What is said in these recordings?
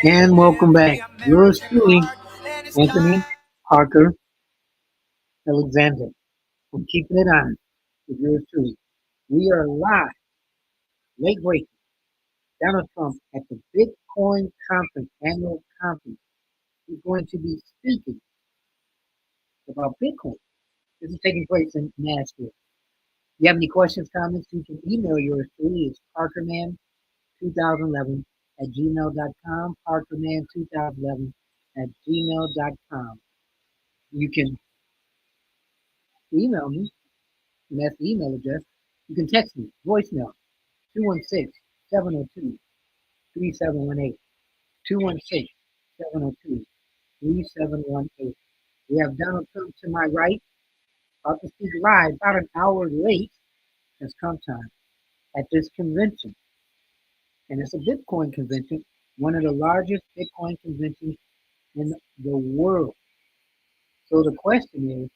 And welcome back. Yours truly, Anthony Parker Alexander. From Keeping It Honest with yours truly. We are live, late breaking. Donald Trump at the Bitcoin conference, annual conference, is going to be speaking about Bitcoin. This is taking place in Nashville. If you have any questions, comments, you can email yours truly. It's parkerman2011 at gmail.com, parkerman2011 at gmail.com. You can email me, and that's the email address. You can text me, voicemail, 216-702-3718, 216-702-3718. We have Donald Trump to my right, about to speak live, about an hour late, since Trump time, at this convention. And it's a Bitcoin convention, one of the largest Bitcoin conventions in the world. So the question is,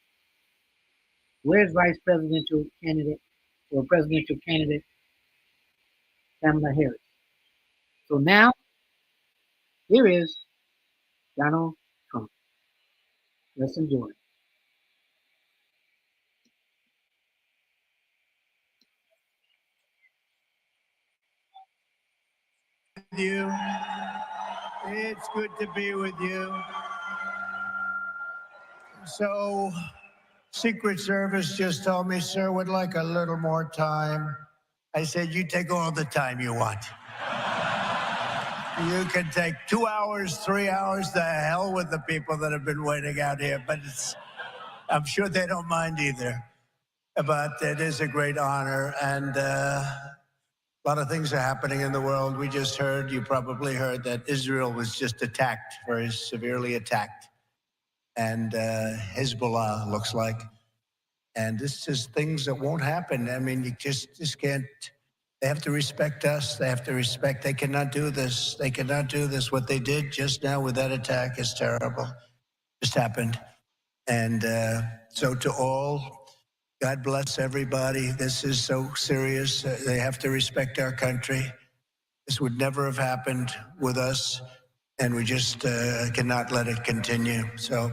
where's Vice Presidential candidate or presidential candidate Kamala Harris? So now, here is Donald Trump. Let's enjoy. You. It's good to be with you. So, Secret Service just told me, sir, would like a little more time. I said, you take all the time you want. You can take 2 hours, 3 hours, the hell with the people that have been waiting out here, but I'm sure they don't mind either. But it is a great honor, and a lot of things are happening in the world. We just heard, you probably heard, that Israel was just attacked, very severely attacked. And Hezbollah looks like. And this is things that won't happen. I mean, you just can't. They have to respect us. They have to respect. They cannot do this. They cannot do this. What they did just now with that attack is terrible. Just happened. And so to all, God bless everybody. This is so serious. They have to respect our country. This would never have happened with us. And we just cannot let it continue. So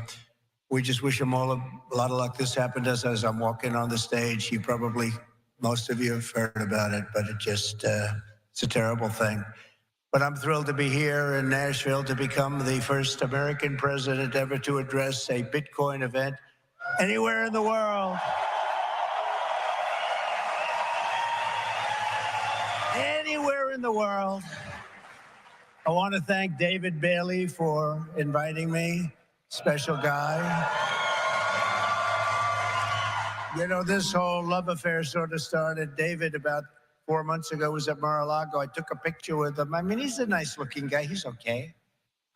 we just wish them all a lot of luck. This happened to us as I'm walking on the stage. Most of you have heard about it, but it's a terrible thing. But I'm thrilled to be here in Nashville to become the first American president ever to address a Bitcoin event anywhere in the world. Anywhere in the world. I want to thank David Bailey for inviting me. Special guy. You know, this whole love affair sort of started. David, about 4 months ago, was at Mar-a-Lago. I took a picture with him. I mean, he's a nice looking guy. He's okay.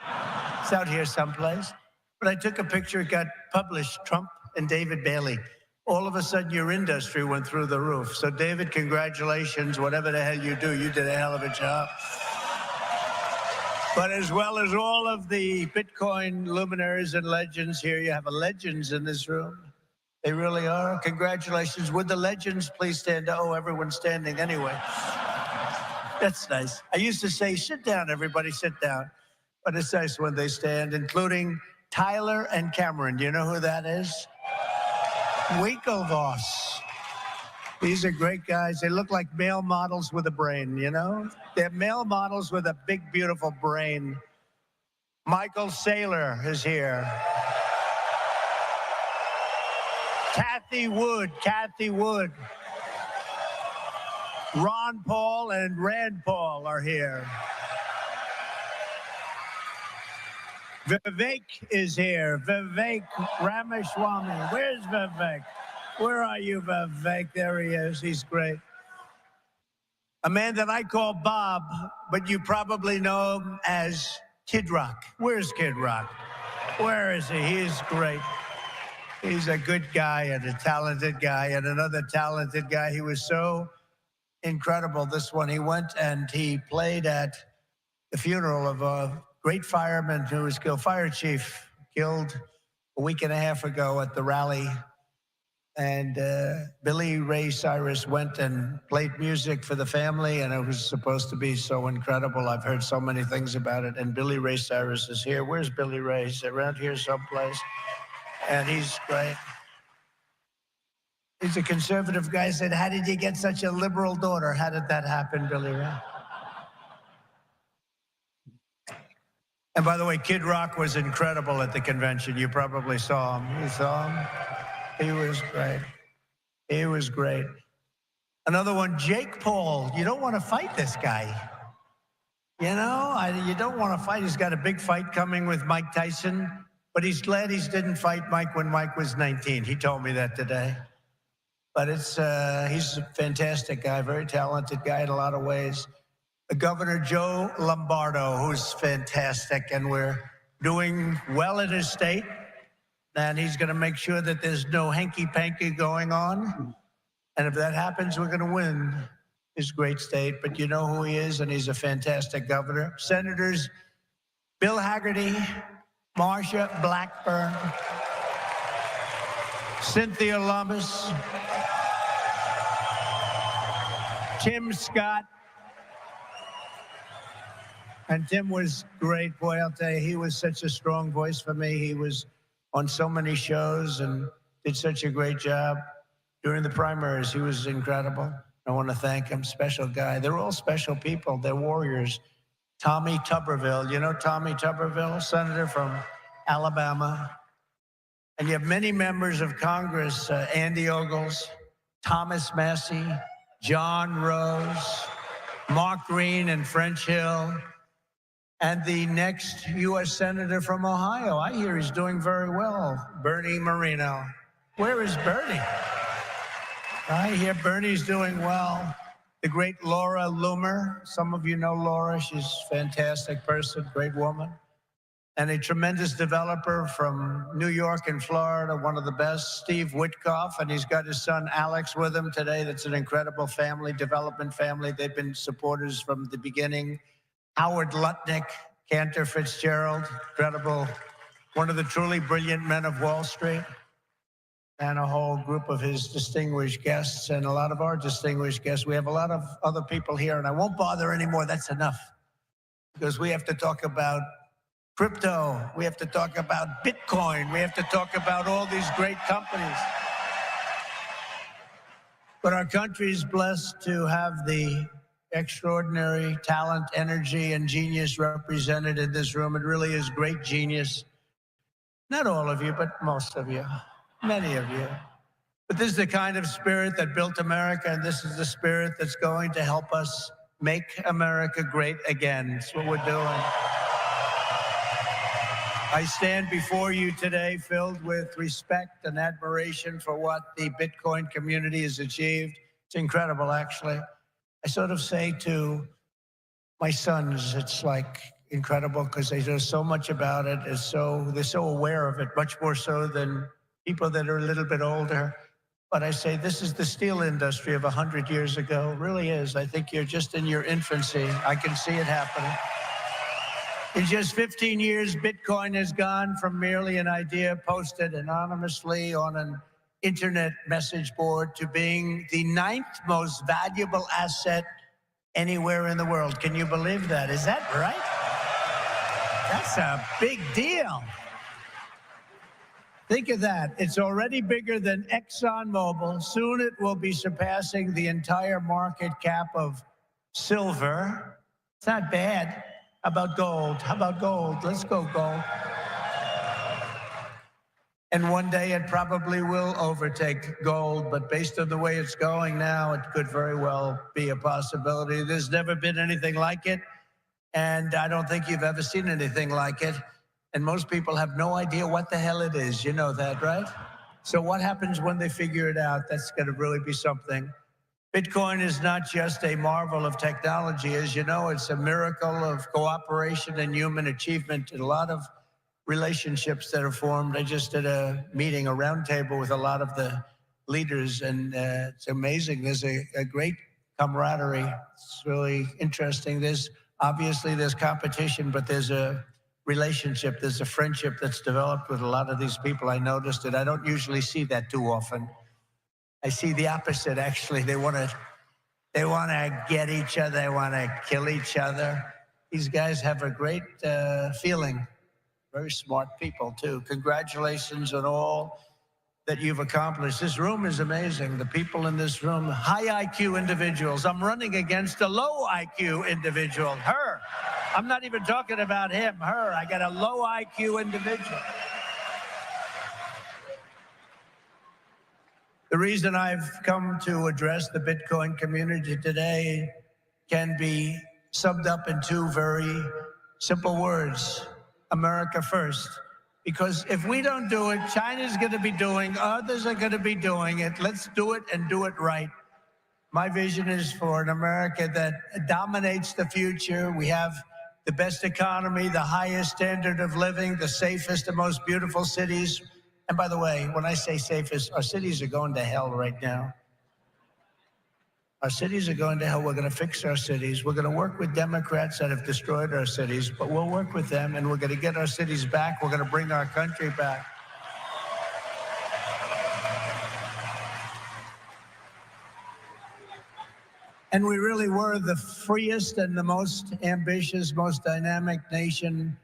He's out here someplace. But I took a picture, it got published, Trump and David Bailey. All of a sudden, your industry went through the roof. So, David, congratulations. Whatever the hell you do, you did a hell of a job. But as well as all of the Bitcoin luminaries and legends here, you have legends in this room. They really are. Congratulations. Would the legends please stand? Oh, everyone's standing anyway. That's nice. I used to say, sit down, everybody, sit down. But it's nice when they stand, including Tyler and Cameron. Do you know who that is? Winklevoss. These are great guys. They look like male models with a brain, you know? They're male models with a big, beautiful brain. Michael Saylor is here. Kathy Wood. Ron Paul and Rand Paul are here. Vivek is here. Vivek Ramaswamy. Where's Vivek? Where are you, Vivek? There he is. He's great. A man that I call Bob, but you probably know him as Kid Rock. Where's Kid Rock? Where is he? He's great. He's a good guy and a talented guy and another talented guy. He was so incredible, this one. He went and he played at the funeral of a great fireman who was killed, fire chief, killed a week and a half ago at the rally And Billy Ray Cyrus went and played music for the family, and it was supposed to be so incredible. I've heard so many things about it. And Billy Ray Cyrus is here. Where's Billy Ray? He's around here someplace. And he's great. He's a conservative guy. Said, "How did you get such a liberal daughter? How did that happen, Billy Ray?" And by the way, Kid Rock was incredible at the convention. You probably saw him. You saw him? He was great. He was great. Another one, Jake Paul. You don't want to fight this guy. You know, you don't want to fight. He's got a big fight coming with Mike Tyson, but he's glad he didn't fight Mike when Mike was 19. He told me that today. But he's a fantastic guy, very talented guy in a lot of ways. Governor Joe Lombardo, who's fantastic, and we're doing well in his state. And he's going to make sure that there's no hanky-panky going on. And if that happens, we're going to win his great state. But you know who he is, and he's a fantastic governor. Senators Bill Hagerty, Marsha Blackburn, Cynthia Lummis, Tim Scott. And Tim was great. Boy, I'll tell you, he was such a strong voice for me. He was on so many shows and did such a great job during the primaries. He was incredible. I want to thank him. Special guy. They're all special people. They're warriors. Tommy Tuberville. You know Tommy Tuberville, senator from Alabama. And you have many members of Congress, Andy Ogles, Thomas Massey, John Rose, Mark Green and French Hill, and the next U.S. Senator from Ohio. I hear he's doing very well, Bernie Moreno. Where is Bernie? I hear Bernie's doing well. The great Laura Loomer. Some of you know Laura. She's a fantastic person, great woman. And a tremendous developer from New York and Florida, one of the best, Steve Witkoff, and he's got his son Alex with him today. That's an incredible family, development family. They've been supporters from the beginning. Howard Lutnick, Cantor Fitzgerald, incredible, one of the truly brilliant men of Wall Street, and a whole group of his distinguished guests and a lot of our distinguished guests. We have a lot of other people here, and I won't bother anymore. That's enough, because we have to talk about crypto. We have to talk about Bitcoin. We have to talk about all these great companies. But our country is blessed to have the extraordinary talent, energy, and genius represented in this room. It really is great genius. Not all of you, but most of you, many of you. But this is the kind of spirit that built America, and this is the spirit that's going to help us make America great again. That's what we're doing. I stand before you today filled with respect and admiration for what the Bitcoin community has achieved. It's incredible, actually. I sort of say to my sons, it's like incredible because they know so much about it. They're so aware of it, much more so than people that are a little bit older. But I say this is the steel industry of 100 years ago. It really is. I think you're just in your infancy. I can see it happening. In just 15 years, Bitcoin has gone from merely an idea posted anonymously on an internet message board to being the 9th most valuable asset anywhere in the world. Can you believe that? Is that right? That's a big deal. Think of that. It's already bigger than ExxonMobil. Soon it will be surpassing the entire market cap of silver. It's not bad. How about gold? How about gold? Let's go gold. And one day it probably will overtake gold, but based on the way it's going now, it could very well be a possibility. There's never been anything like it, and I don't think you've ever seen anything like it. And most people have no idea what the hell it is. You know that, right? So what happens when they figure it out? That's going to really be something. Bitcoin is not just a marvel of technology. As you know, it's a miracle of cooperation and human achievement. And a lot of relationships that are formed. I just did a meeting, a roundtable with a lot of the leaders, and it's amazing. There's a great camaraderie. It's really interesting. There's competition, but there's a relationship, there's a friendship that's developed with a lot of these people. I noticed it. I don't usually see that too often. I see the opposite, actually. They want to get each other. They want to kill each other. These guys have a great feeling. Very smart people, too. Congratulations on all that you've accomplished. This room is amazing. The people in this room, high IQ individuals. I'm running against a low IQ individual, her. I'm not even talking about him, her. I got a low IQ individual. The reason I've come to address the Bitcoin community today can be summed up in two very simple words: America first. Because if we don't do it, China's going to be doing, others are going to be doing it. Let's do it and do it right. My vision is for an America that dominates the future. We have the best economy, the highest standard of living, the safest and most beautiful cities. And by the way, when I say safest, our cities are going to hell right now. Our cities are going to hell. We're going to fix our cities. We're going to work with Democrats that have destroyed our cities, but we'll work with them, and we're going to get our cities back. We're going to bring our country back. And we really were the freest and the most ambitious, most dynamic nation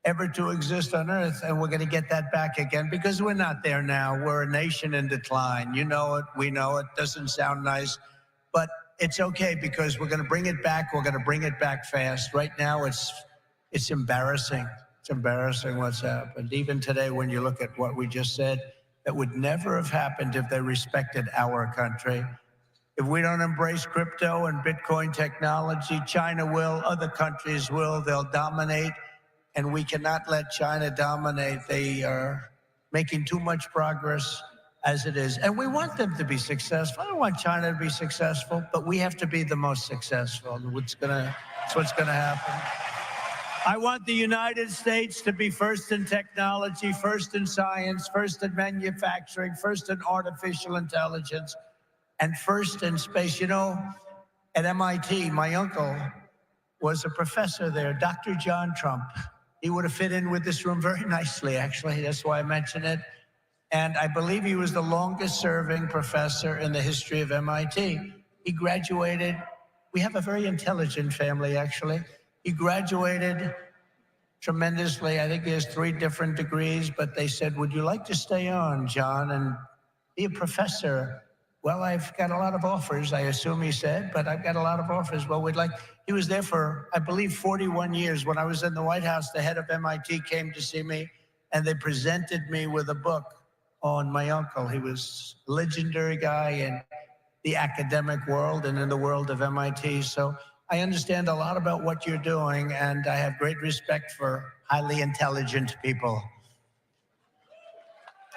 ever to exist on Earth, and we're going to get that back again, because we're not there now. We're a nation in decline. You know it. We know it. Doesn't sound nice, but it's okay, because we're going to bring it back. We're going to bring it back fast. Right now, it's embarrassing. It's embarrassing what's happened. Even today, when you look at what we just said, that would never have happened if they respected our country. If we don't embrace crypto and Bitcoin technology, China will, other countries will. They'll dominate. And we cannot let China dominate. They are making too much progress as it is. And we want them to be successful. I don't want China to be successful, but we have to be the most successful. That's what's going to happen. I want the United States to be first in technology, first in science, first in manufacturing, first in artificial intelligence, and first in space. You know, at MIT, my uncle was a professor there, Dr. John Trump. He would have fit in with this room very nicely, actually. That's why I mention it. And I believe he was the longest serving professor in the history of MIT. He graduated. We have a very intelligent family, actually. He graduated tremendously. I think he has 3 different degrees, but they said, "Would you like to stay on, John, and be a professor?" "Well, I've got a lot of offers," I assume he said, "but I've got a lot of offers." Well, we'd like. He was there for, I believe, 41 years. When I was in the White House, the head of MIT came to see me, and they presented me with a book on my uncle. He was a legendary guy in the academic world and in the world of MIT. So I understand a lot about what you're doing, and I have great respect for highly intelligent people.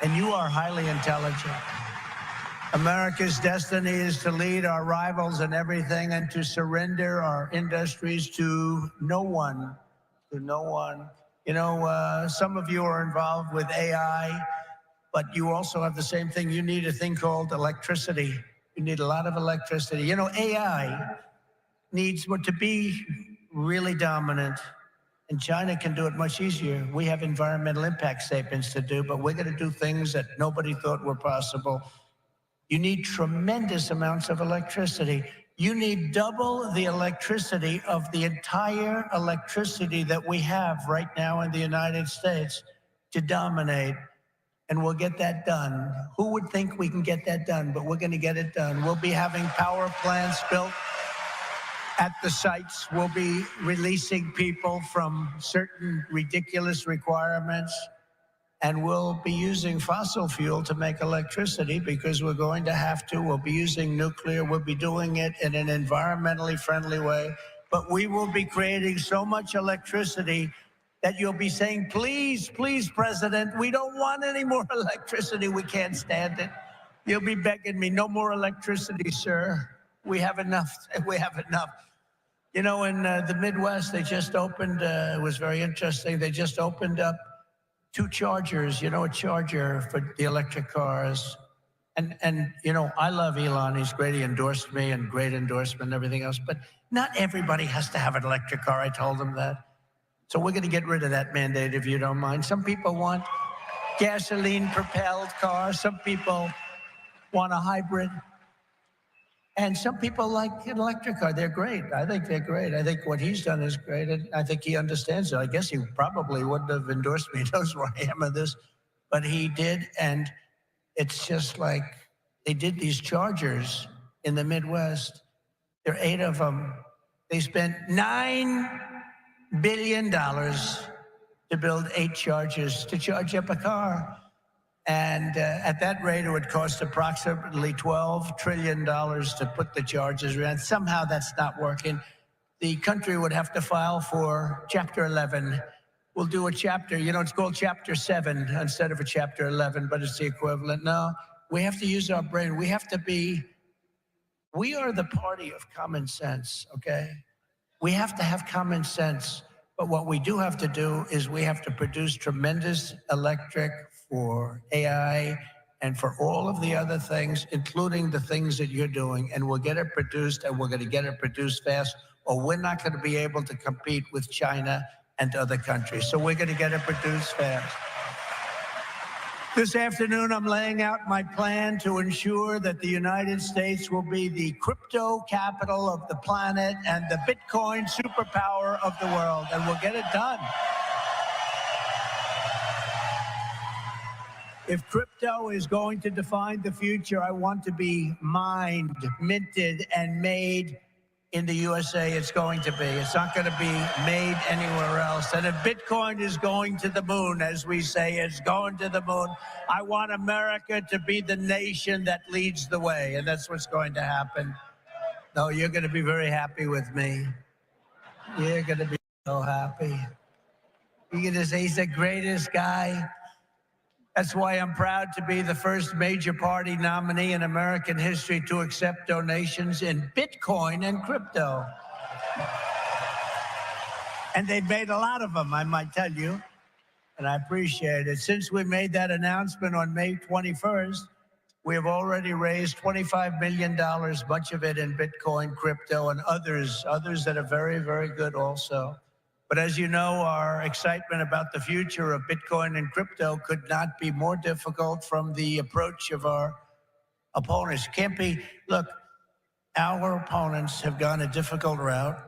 And you are highly intelligent. America's destiny is to lead our rivals in everything and to surrender our industries to no one. To no one. You know, some of you are involved with AI, but you also have the same thing. You need a thing called electricity. You need a lot of electricity. You know, AI needs to be really dominant, and China can do it much easier. We have environmental impact statements to do, but we're going to do things that nobody thought were possible. You need tremendous amounts of electricity. You need double the electricity of the entire electricity that we have right now in the United States to dominate. And we'll get that done. Who would think we can get that done? But we're going to get it done. We'll be having power plants built at the sites. We'll be releasing people from certain ridiculous requirements. And we'll be using fossil fuel to make electricity because we're going to have to. We'll be using nuclear. We'll be doing it in an environmentally friendly way. But we will be creating so much electricity that you'll be saying, "Please, please, President, we don't want any more electricity. We can't stand it." You'll be begging me, "No more electricity, sir. We have enough. We have enough." You know, in the Midwest, they just opened, it was very interesting, they just opened up 2 chargers, you know, a charger for the electric cars. And you know, I love Elon. He's great. He endorsed me, and great endorsement and everything else. But not everybody has to have an electric car. I told him that. So we're going to get rid of that mandate, if you don't mind. Some people want gasoline-propelled cars. Some people want a hybrid. And some people like an electric car. They're great. I think they're great. I think what he's done is great. And I think he understands it. I guess he probably wouldn't have endorsed me. He knows where I am in this. But he did. And it's just like they did these chargers in the Midwest. There are 8 of them. They spent $9 billion to build 8 chargers to charge up a car. And at that rate, it would cost approximately $12 trillion to put the charges around. Somehow that's not working. The country would have to file for Chapter 11. We'll do a chapter, it's called Chapter 7 instead of a Chapter 11, but it's the equivalent. No, we have to use our brain. We are the party of common sense, okay? We have to have common sense. But what we do have to do is we have to produce tremendous electric for AI and for all of the other things, including the things that you're doing. And we'll get it produced, and we're going to get it produced fast, or we're not going to be able to compete with China and other countries. So we're going to get it produced fast. This afternoon, I'm laying out my plan to ensure that the United States will be the crypto capital of the planet and the Bitcoin superpower of the world, and we'll get it done. If crypto is going to define the future, I want to be mined, minted, and made in the USA. It's going to be. It's not going to be made anywhere else. And if Bitcoin is going to the moon, as we say, it's going to the moon, I want America to be the nation that leads the way. And that's what's going to happen. No, you're going to be very happy with me. You're going to be so happy. You're going to say he's the greatest guy. That's why I'm proud to be the first major party nominee in American history to accept donations in Bitcoin and crypto. And they've made a lot of them, I might tell you, and I appreciate it. Since we made that announcement on May 21st, we have already raised $25 million, much of it in Bitcoin, crypto, and others that are very, very good also. But as you know, our excitement about the future of Bitcoin and crypto could not be more difficult from the approach of our opponents. Can't be, look, our opponents have gone a difficult route.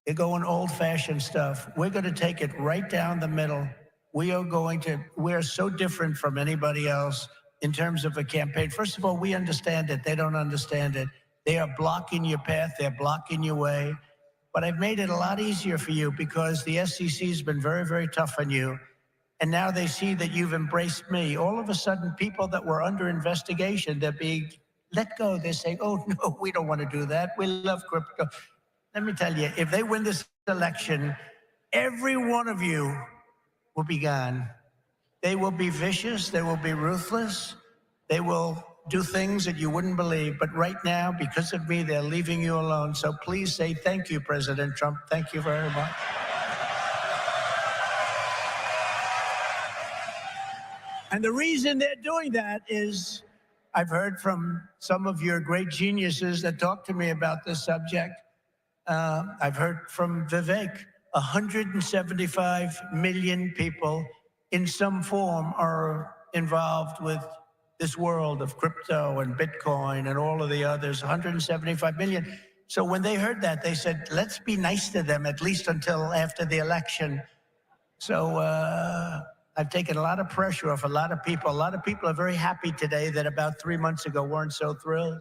They're going old-fashioned stuff. We're going to take it right down the middle. We're so different from anybody else in terms of a campaign. First of all, we understand it. They don't understand it. They are blocking your path. They're blocking your way. But I've made it a lot easier for you because the SEC has been very, very tough on you. And now they see that you've embraced me. All of a sudden, people that were under investigation, they're being let go. They're saying, oh, no, we don't want to do that. We love crypto. Let me tell you, if they win this election, every one of you will be gone. They will be vicious. They will be ruthless. They will do things that you wouldn't believe. But right now, because of me, they're leaving you alone. So please say thank you, President Trump. Thank you very much. And the reason they're doing that is I've heard from some of your great geniuses that talk to me about this subject. I've heard from Vivek. 175 million people in some form are involved with this world of crypto and Bitcoin and all of the others, 175 million. So when they heard that, they said, let's be nice to them, at least until after the election. So I've taken a lot of pressure off a lot of people. A lot of people are very happy today that about 3 months ago weren't so thrilled.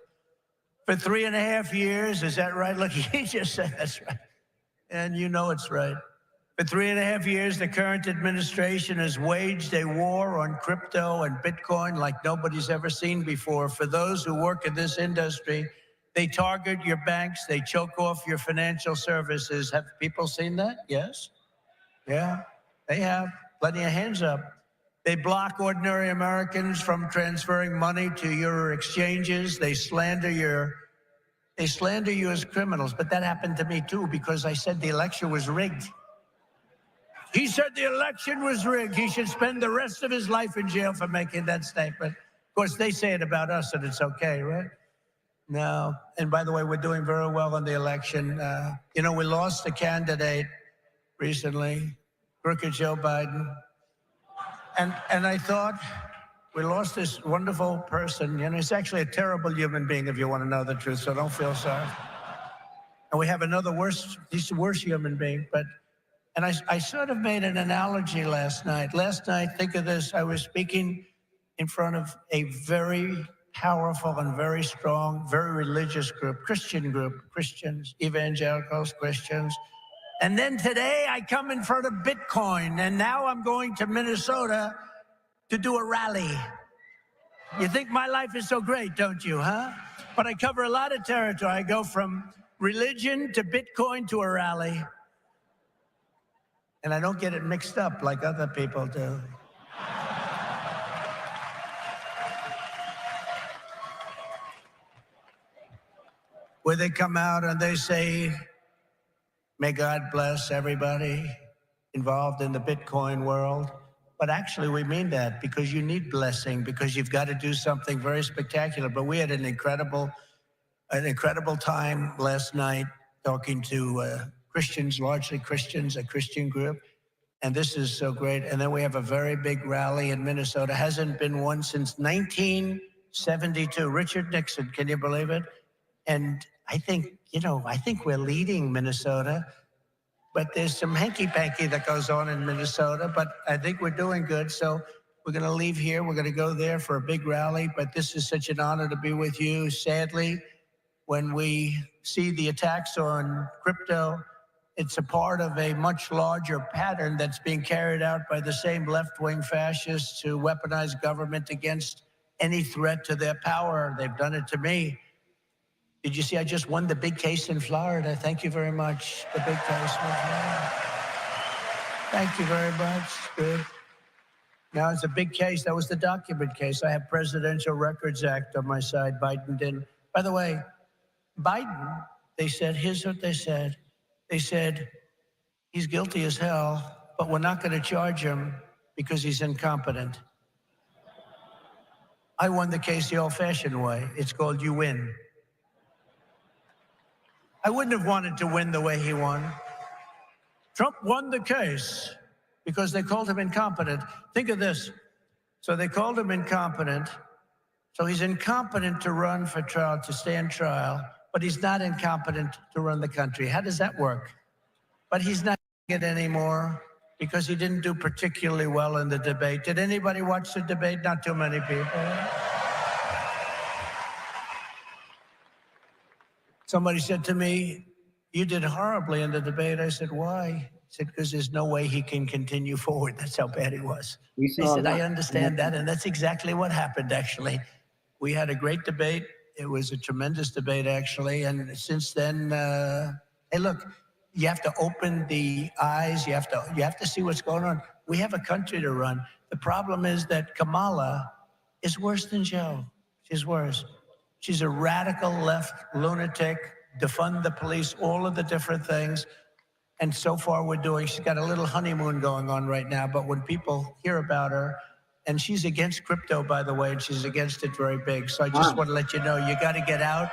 For 3.5 years, is that right? Look, he just said that's right. And you know it's right. For 3.5 years, the current administration has waged a war on crypto and Bitcoin like nobody's ever seen before. For those who work in this industry, they target your banks, they choke off your financial services. Have people seen that? Yes? Yeah, they have. Plenty of hands up. They block ordinary Americans from transferring money to your exchanges. They slander you as criminals. But that happened to me too, because I said the election was rigged. He said the election was rigged. He should spend the rest of his life in jail for making that statement. Of course, they say it about us, and it's okay, right? No. And by the way, we're doing very well in the election. We lost a candidate recently, crooked Joe Biden. And I thought, We lost this wonderful person. He's actually a terrible human being, if you want to know the truth, so don't feel sorry. And we have another he's a worse human being. And I sort of made an analogy last night. Last night, think of this, I was speaking in front of a very powerful and very strong, very religious group, Christians, evangelicals, Christians. And then today I come in front of Bitcoin, and now I'm going to Minnesota to do a rally. You think my life is so great, don't you, huh? But I cover a lot of territory. I go from religion to Bitcoin to a rally. And I don't get it mixed up like other people do. Where they come out and they say, may God bless everybody involved in the Bitcoin world. But actually, we mean that because you need blessing, because you've got to do something very spectacular. But we had an incredible time last night talking to Christians, largely Christians, a Christian group. And this is so great. And then we have a very big rally in Minnesota. Hasn't been one since 1972. Richard Nixon, can you believe it? And I think we're leading Minnesota. But there's some hanky-panky that goes on in Minnesota, but I think we're doing good. So we're going to leave here. We're going to go there for a big rally, but this is such an honor to be with you. Sadly, when we see the attacks on crypto, it's a part of a much larger pattern that's being carried out by the same left-wing fascists who weaponize government against any threat to their power. They've done it to me. Did you see I just won the big case in Florida? Thank you very much. The big case. Thank you very much. Good. Now it's a big case. That was the document case. I have Presidential Records Act on my side. Biden didn't. By the way, Biden, they said, here's what they said. They said, he's guilty as hell, but we're not going to charge him because he's incompetent. I won the case the old-fashioned way. It's called you win. I wouldn't have wanted to win the way he won. Trump won the case because they called him incompetent. Think of this. So they called him incompetent. So he's incompetent to run for trial, to stand trial, but he's not incompetent to run the country. How does that work? But he's not doing it anymore because he didn't do particularly well in the debate. Did anybody watch the debate? Not too many people. Somebody said to me, you did horribly in the debate. I said, why? He said, because there's no way he can continue forward. That's how bad he was. I said, I understand that, and that's exactly what happened, actually. We had a great debate. It was a tremendous debate, actually, and since then, hey, look, you have to open the eyes. You have to see what's going on. We have a country to run. The problem is that Kamala is worse than Joe. She's worse. She's a radical left lunatic, defund the police, all of the different things. And so far she's got a little honeymoon going on right now. But when people hear about her, and she's against crypto, by the way, and she's against it very big. So I just want to let you know, you got to get out.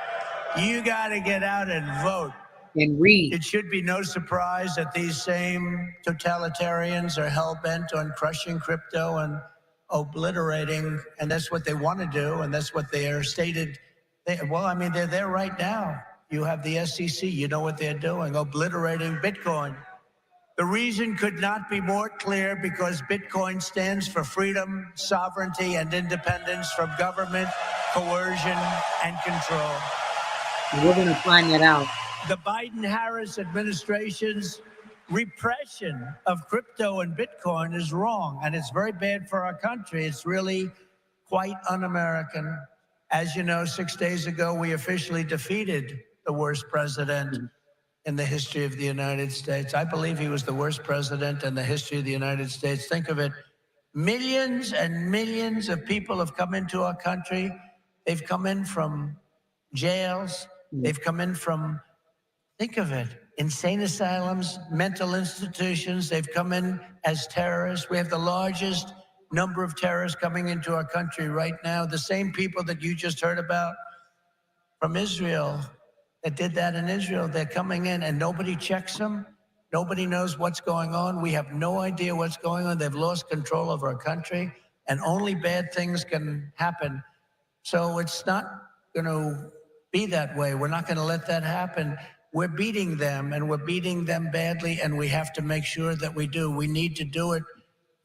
You got to get out and vote. And read. It should be no surprise that these same totalitarians are hell-bent on crushing crypto and obliterating, and that's what they want to do, and that's what they are stated. They're there right now. You have the SEC, you know what they're doing, obliterating Bitcoin. The reason could not be more clear, because Bitcoin stands for freedom, sovereignty, and independence from government, coercion, and control. We're going to find that out. The Biden-Harris administration's repression of crypto and Bitcoin is wrong, and it's very bad for our country. It's really quite un-American. As you know, 6 days ago, we officially defeated the worst president in the history of the United States. I believe he was the worst president in the history of the United States. Think of it. Millions and millions of people have come into our country. They've come in from jails. They've come in from, think of it, insane asylums, mental institutions. They've come in as terrorists. We have the largest number of terrorists coming into our country right now. The same people that you just heard about from Israel, that did that in Israel, they're coming in and nobody checks them. Nobody knows what's going on. We have no idea what's going on. They've lost control of our country. and only bad things can happen. So it's not going to be that way. We're not going to let that happen. We're beating them, and we're beating them badly, and we have to make sure that we do. We need to do it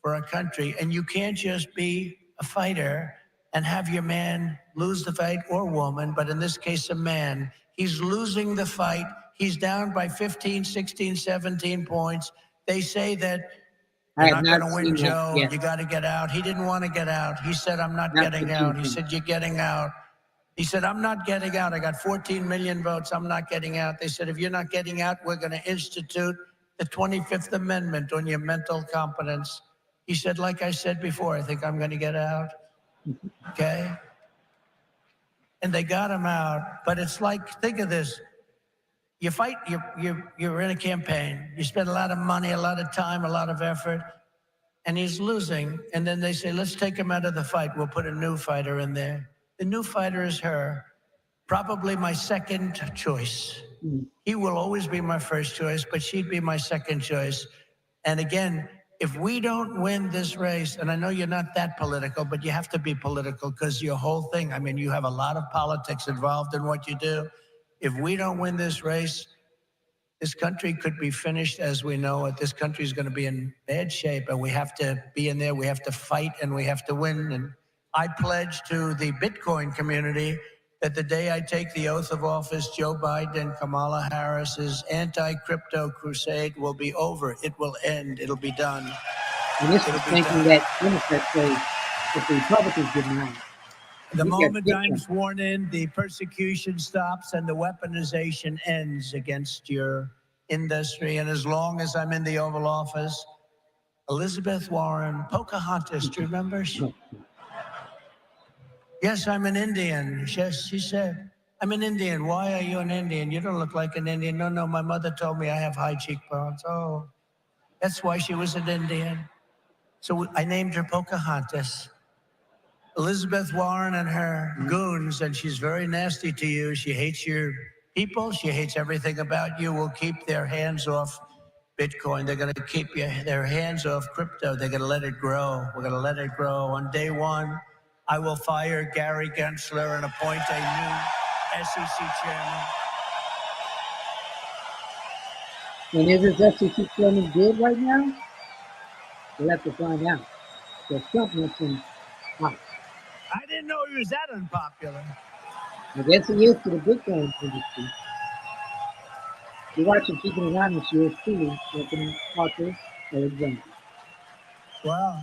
for our country. And you can't just be a fighter and have your man lose the fight, or woman, but in this case, a man. He's losing the fight. He's down by 15, 16, 17 points. They say that I you're have not going not to win, seen that Joe. yet. You got to get out. He didn't want to get out. He said, I'm not Not getting the out. He chief. said, you're getting out. He said, I'm not getting out. I got 14 million votes. I'm not getting out. They said, if you're not getting out, we're going to institute the 25th Amendment on your mental competence. He said, like I said before, I think I'm going to get out. Okay? And they got him out. But it's like, think of this. You fight, you're in a campaign. You spend a lot of money, a lot of time, a lot of effort, and he's losing. And then they say, let's take him out of the fight. We'll put a new fighter in there. The new fighter is her, probably my second choice. He will always be my first choice, but she'd be my second choice. And again, if we don't win this race, and I know you're not that political, but you have to be political because your whole thing, I mean, you have a lot of politics involved in what you do. If we don't win this race, this country could be finished as we know it. This country is going to be in bad shape, and we have to be in there. We have to fight, and we have to win. And I pledge to the Bitcoin community that the day I take the oath of office, Joe Biden and Kamala Harris's anti-crypto crusade will be over. It will end. It'll be done. And this is thinking that Democrats say if the Republicans get out. The moment I'm sworn in, the persecution stops and the weaponization ends against your industry. And as long as I'm in the Oval Office, Elizabeth Warren, Pocahontas, do you remember? Yes, I'm an Indian. Yes, she said, I'm an Indian. Why are you an Indian? You don't look like an Indian. No, my mother told me I have high cheekbones. Oh, that's why she was an Indian. So I named her Pocahontas. Elizabeth Warren and her goons, and she's very nasty to you. She hates your people. She hates everything about you. Will keep their hands off Bitcoin. They're going to keep their hands off crypto. They're going to let it grow. We're going to let it grow. On day one, I will fire Gary Gensler and appoint a new SEC chairman. And is this SEC chairman good right now? We'll have to find out. Because Trump wants him out. I didn't know he was that unpopular. I guess he is to the Bitcoin industry. You're watching Keeping It Honest, yours truly, Anthony Arthur Alexander. Wow.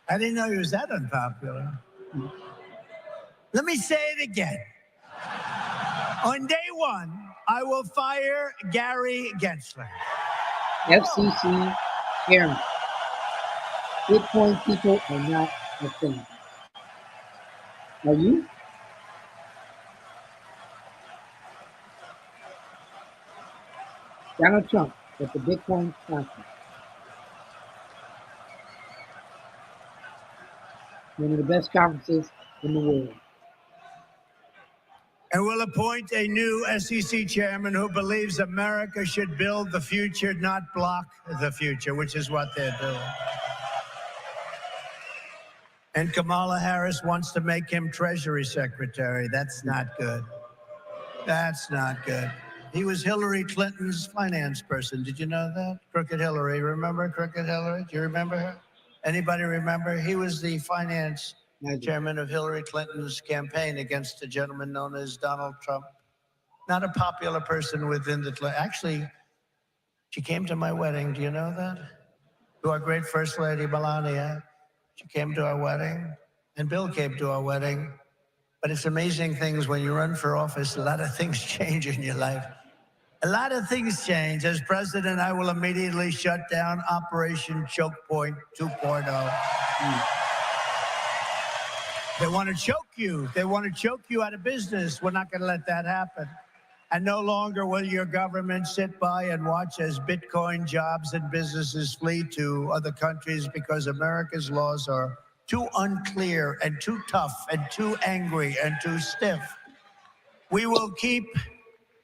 I didn't know he was that unpopular. Let me say it again. On day one, I will fire Gary Gensler. FCC chairman. Bitcoin people are not a thing. Are you? Donald Trump at the Bitcoin conference. One of the best conferences in the world. And we'll appoint a new SEC chairman who believes America should build the future, not block the future, which is what they're doing. And Kamala Harris wants to make him Treasury Secretary. That's not good. That's not good. He was Hillary Clinton's finance person. Did you know that? Crooked Hillary. Remember Crooked Hillary? Do you remember her? Anybody remember? He was the finance chairman of Hillary Clinton's campaign against a gentleman known as Donald Trump. Not a popular person within the... Actually, she came to my wedding. Do you know that? To our great First Lady, Melania. She came to our wedding, and Bill came to our wedding. But it's amazing things when you run for office, a lot of things change in your life. A lot of things change. As president, I will immediately shut down Operation Choke Point 2.0. They want to choke you. They want to choke you out of business. We're not going to let that happen. And no longer will your government sit by and watch as Bitcoin jobs and businesses flee to other countries because America's laws are too unclear and too tough and too angry and too stiff. We will keep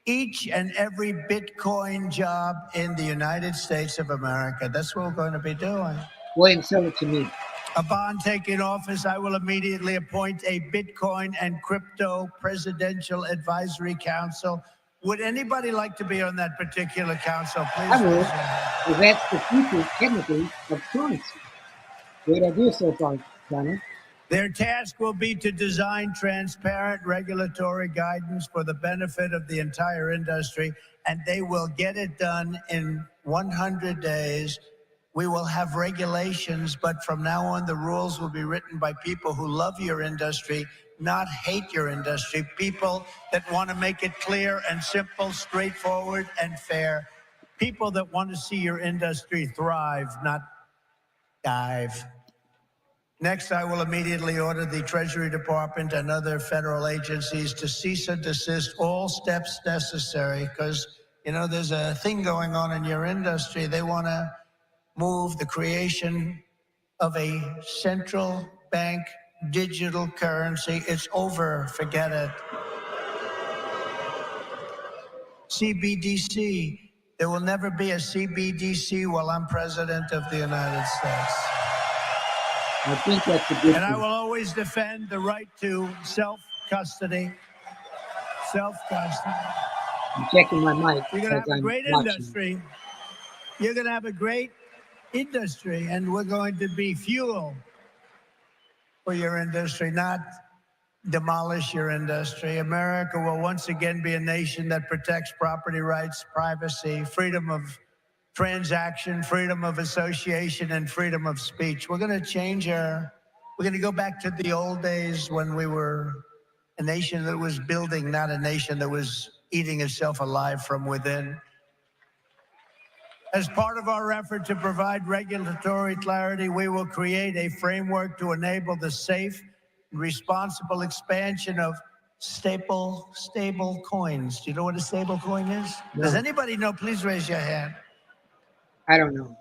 each and every Bitcoin job in the United States of America. That's what we're going to be doing. Go ahead and sell it to me. Upon taking office, I will immediately appoint a Bitcoin and crypto presidential advisory council. Would anybody like to be on that particular council? Please I raise would, your hand. because that's the future, technically, of currency. Great idea so far, Donald. Their task will be to design transparent regulatory guidance for the benefit of the entire industry, and they will get it done in 100 days. We will have regulations, but from now on, the rules will be written by people who love your industry, not hate your industry, people that want to make it clear and simple, straightforward, and fair, people that want to see your industry thrive, not dive. Next, I will immediately order the Treasury Department and other federal agencies to cease and desist all steps necessary because, you know, there's a thing going on in your industry. They want to move the creation of a central bank digital currency. It's over. Forget it. CBDC. There will never be a CBDC while I'm president of the United States. I think that's a good And I thing. will always defend the right to self-custody. Self-custody. I'm checking my mic You're going to as have a I'm great watching. industry. You're going to have a great industry, and we're going to be fuel for your industry, not demolish your industry. America will once again be a nation that protects property rights, privacy, freedom of transaction, freedom of association, and freedom of speech. We're going to go back to the old days when we were a nation that was building, not a nation that was eating itself alive from within. As part of our effort to provide regulatory clarity, we will create a framework to enable the safe and responsible expansion of stable coins. Do you know what a stable coin is? No. Does anybody know? Please raise your hand. I don't know.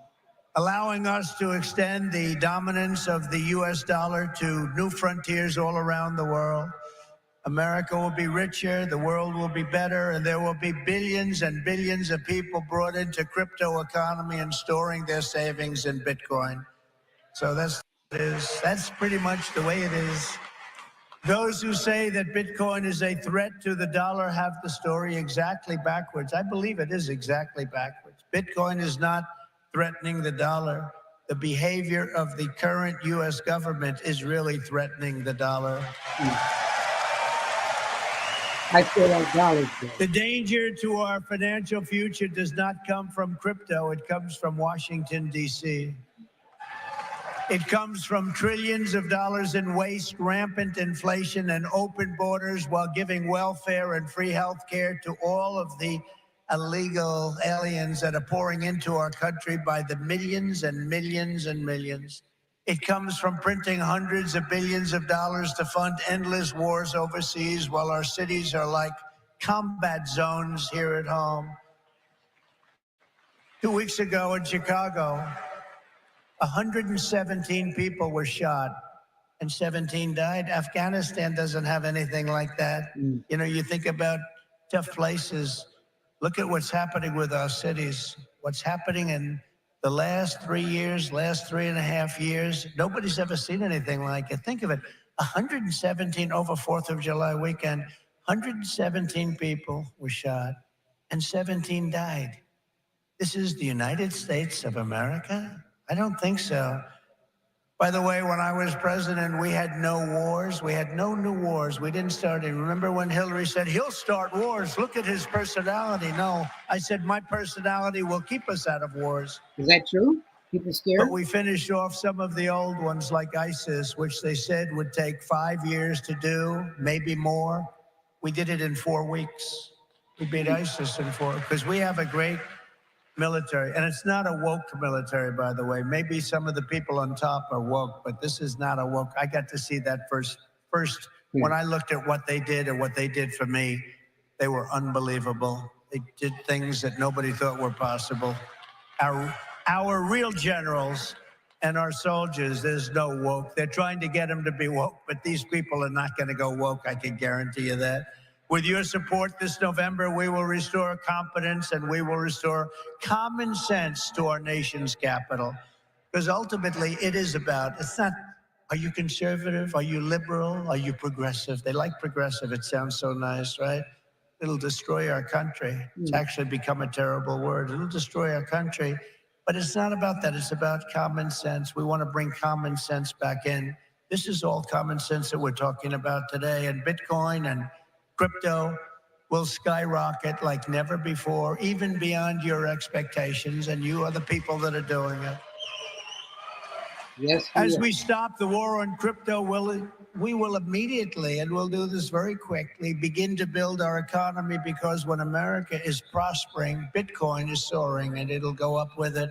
Allowing us to extend the dominance of the US dollar to new frontiers all around the world. America will be richer, the world will be better, and there will be billions and billions of people brought into crypto economy and storing their savings in Bitcoin. So that's pretty much the way it is. Those who say that Bitcoin is a threat to the dollar have the story exactly backwards. I believe it is exactly backwards. Bitcoin is not threatening the dollar. The behavior of the current US government is really threatening the dollar. I feel like dollars. The danger to our financial future does not come from crypto. It comes from Washington, D.C. It comes from trillions of dollars in waste, rampant inflation, and open borders while giving welfare and free health care to all of the illegal aliens that are pouring into our country by the millions and millions and millions. It comes from printing hundreds of billions of dollars to fund endless wars overseas while our cities are like combat zones here at home. 2 weeks ago in Chicago, 117 people were shot and 17 died. Afghanistan doesn't have anything like that. You know, you think about tough places. Look at what's happening with our cities. What's happening in the last 3 years, last 3.5 years. Nobody's ever seen anything like it. Think of it. 117 over 4th of July weekend. 117 people were shot and 17 died. This is the United States of America? I don't think so. By the way, when I was president, we had no wars. We had no new wars. We didn't start any. Remember when Hillary said, he'll start wars? Look at his personality. No, I said, my personality will keep us out of wars. Is that true? People scared? But we finished off some of the old ones like ISIS, which they said would take 5 years to do, maybe more. We did it in 4 weeks. We beat ISIS in 4, because we have a great military. And it's not a woke military, by the way. Maybe some of the people on top are woke, but this is not a woke. I got to see that first. When I looked at what they did and what they did for me, they were unbelievable. They did things that nobody thought were possible. Our real generals and our soldiers, there's no woke. They're trying to get them to be woke, but these people are not going to go woke. I can guarantee you that. With your support this November, we will restore confidence and we will restore common sense to our nation's capital. Because ultimately it is about, it's not, are you conservative? Are you liberal? Are you progressive? They like progressive. It sounds so nice, right? It'll destroy our country. It's actually become a terrible word. It'll destroy our country. But it's not about that. It's about common sense. We want to bring common sense back in. This is all common sense that we're talking about today. And Bitcoin and crypto will skyrocket like never before, even beyond your expectations. And you are the people that are doing it. Yes, As we we stop the war on crypto, we will immediately, and we'll do this very quickly, begin to build our economy, because when America is prospering, Bitcoin is soaring and it'll go up with it.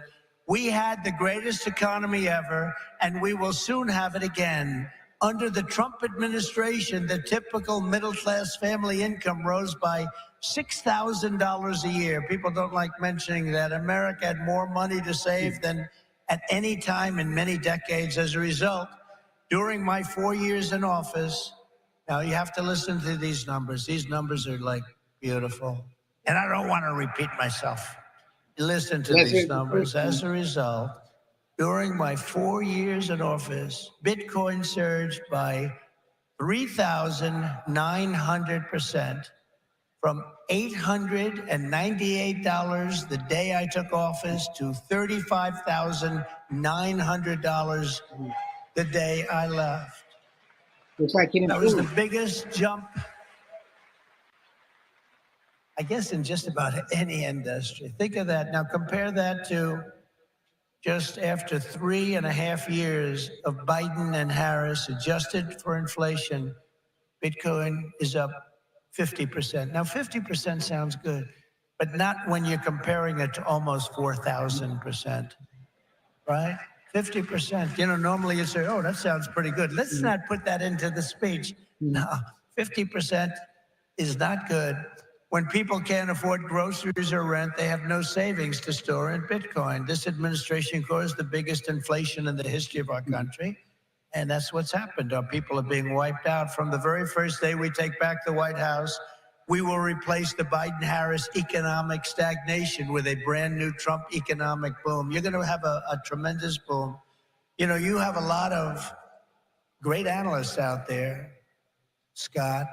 We had the greatest economy ever, and we will soon have it again. Under the Trump administration, the typical middle-class family income rose by $6,000 a year. People don't like mentioning that. America had more money to save than at any time in many decades. As a result, during my 4 years in office, now you have to listen to these numbers. These numbers are like beautiful. And I don't want to repeat myself. Listen to Yes, these it's the numbers. first As one. a result, during my 4 years in office, Bitcoin surged by 3,900%, from $898 the day I took office to $35,900 the day I left. Looks like it That was the improved. biggest jump, I guess, in just about any industry. Think of that. Now compare that to just after 3.5 years of Biden and Harris, adjusted for inflation, Bitcoin is up 50%. Now, 50% sounds good, but not when you're comparing it to almost 4,000%, right? 50%. You know, normally you say, oh, that sounds pretty good. Let's not put that into the speech. No, 50% is not good. When people can't afford groceries or rent, they have no savings to store in Bitcoin. This administration caused the biggest inflation in the history of our country. And that's what's happened. Our people are being wiped out. From the very first day we take back the White House, we will replace the Biden-Harris economic stagnation with a brand new Trump economic boom. You're going to have a tremendous boom. You know, you have a lot of great analysts out there. Scott,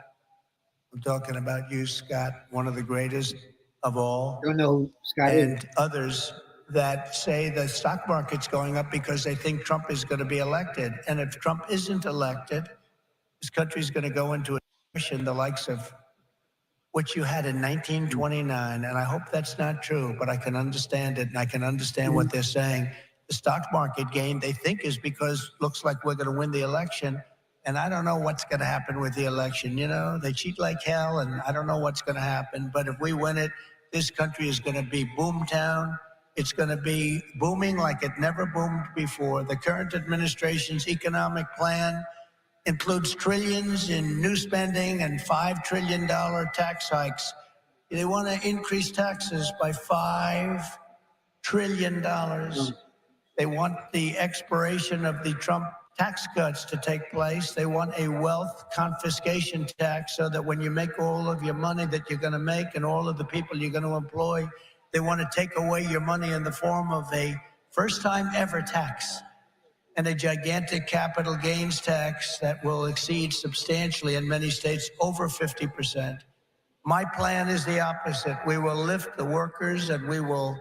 I'm talking about you, Scott, one of the greatest of all. Don't know who Scott And is. others that say the stock market's going up because they think Trump is going to be elected. And if Trump isn't elected, this country's going to go into a depression, the likes of what you had in 1929. And I hope that's not true, but I can understand it, and I can understand what they're saying. The stock market gain, they think, is because looks like we're going to win the election. And I don't know what's going to happen with the election. You know, they cheat like hell, and I don't know what's going to happen. But if we win it, this country is going to be boomtown. It's going to be booming like it never boomed before. The current administration's economic plan includes trillions in new spending and $5 trillion tax hikes. They want to increase taxes by $5 trillion. They want the expiration of the Trump tax cuts to take place. They want a wealth confiscation tax, so that when you make all of your money that you're going to make and all of the people you're going to employ, they want to take away your money in the form of a first time ever tax and a gigantic capital gains tax that will exceed substantially in many states over 50%. My plan is the opposite. We will lift the workers, and we will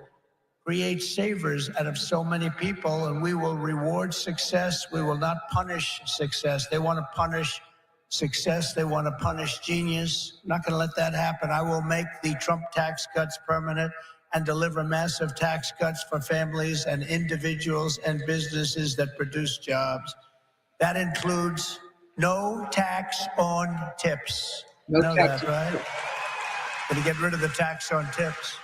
create savers out of so many people, and we will reward success. We will not punish success. They want to punish success. They want to punish genius. I'm not going to let that happen. I will make the Trump tax cuts permanent and deliver massive tax cuts for families and individuals and businesses that produce jobs. That includes no tax on tips. No You know tax. that, right? Going to get rid of the tax on tips.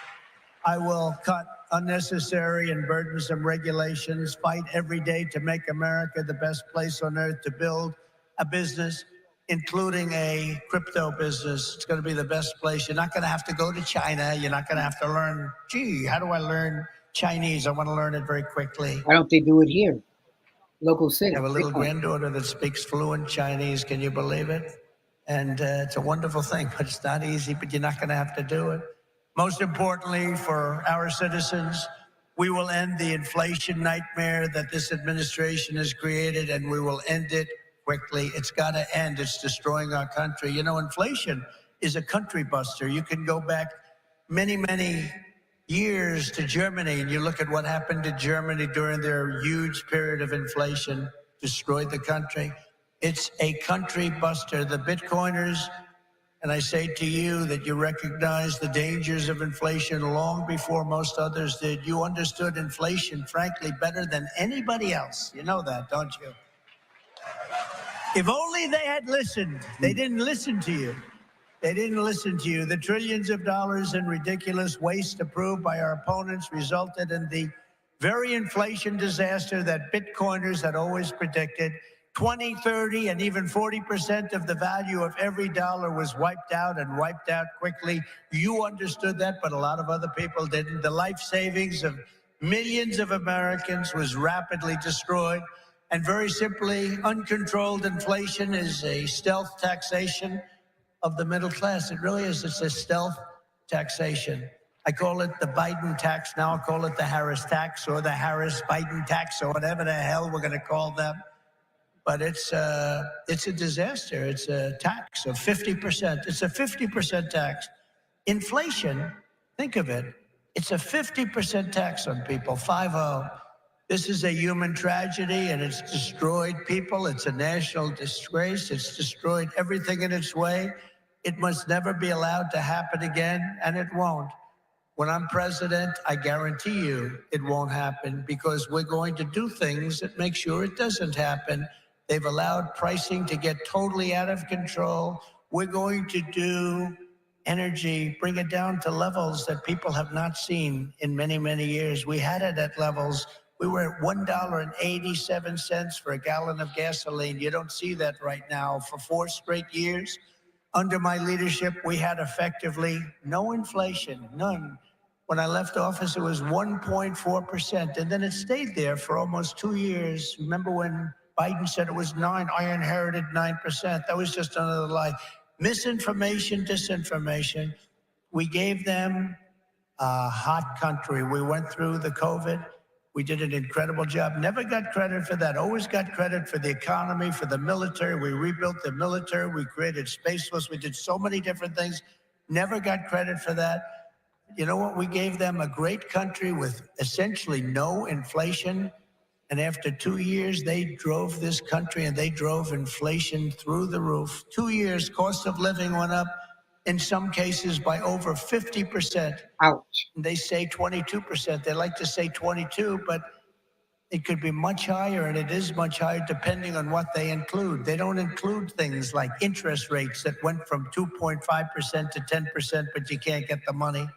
I will cut unnecessary and burdensome regulations, fight every day to make America the best place on earth to build a business, including a crypto business. It's going to be the best place. You're not going to have to go to China. You're not going to have to learn, gee, how do I learn Chinese? I want to learn it very quickly. Why don't they do it here? Local city. I have a little Bitcoin. granddaughter that speaks fluent Chinese. Can you believe it? And it's a wonderful thing, but it's not easy, but you're not going to have to do it. Most importantly, for our citizens, We will end the inflation nightmare that this administration has created, and we will end it quickly. It's got to end. It's destroying our country. You know, inflation is a country buster. You can go back many, many years to Germany, and you look at what happened to Germany during their huge period of inflation, destroyed the country. It's a country buster. The Bitcoiners, and I say to you that you recognize the dangers of inflation long before most others did. You understood inflation, frankly, better than anybody else. You know that, don't you? If only they had listened. They didn't listen to you. They didn't listen to you. The trillions of dollars in ridiculous waste approved by our opponents resulted in the very inflation disaster that Bitcoiners had always predicted. 20, 30, and even 40% of the value of every dollar was wiped out, and wiped out quickly. You understood that, but a lot of other people didn't. The life savings of millions of Americans was rapidly destroyed. And very simply, uncontrolled inflation is a stealth taxation of the middle class. It really is. It's a stealth taxation. I call it the Biden tax. Now I'll call it the Harris tax, or the Harris-Biden tax, or whatever the hell we're going to call them. But it's a disaster. It's a tax of 50%. It's a 50% tax. Inflation, think of it. It's a 50% tax on people, 50. This is a human tragedy, and it's destroyed people. It's a national disgrace. It's destroyed everything in its way. It must never be allowed to happen again, and it won't. When I'm president, I guarantee you it won't happen, because we're going to do things that make sure it doesn't happen. They've allowed pricing to get totally out of control. We're going to do energy, bring it down to levels that people have not seen in many, many years. We had it at levels. We were at $1.87 for a gallon of gasoline. You don't see that right now. For 4 straight years, under my leadership, we had effectively no inflation, none. When I left office, it was 1.4%, and then it stayed there for almost 2 years. Remember when Biden said it was 9? I inherited 9%. That was just another lie. Misinformation, disinformation. We gave them a hot country. We went through the COVID. We did an incredible job. Never got credit for that. Always got credit for the economy, for the military. We rebuilt the military. We created Space Force. We did so many different things. Never got credit for that. You know what? We gave them a great country with essentially no inflation. And after 2 years, they drove this country, and they drove inflation through the roof. 2 years, cost of living went up, in some cases, by over 50%. Ouch. They say 22%. They like to say 22, but it could be much higher, and it is much higher depending on what they include. They don't include things like interest rates that went from 2.5% to 10%, but you can't get the money.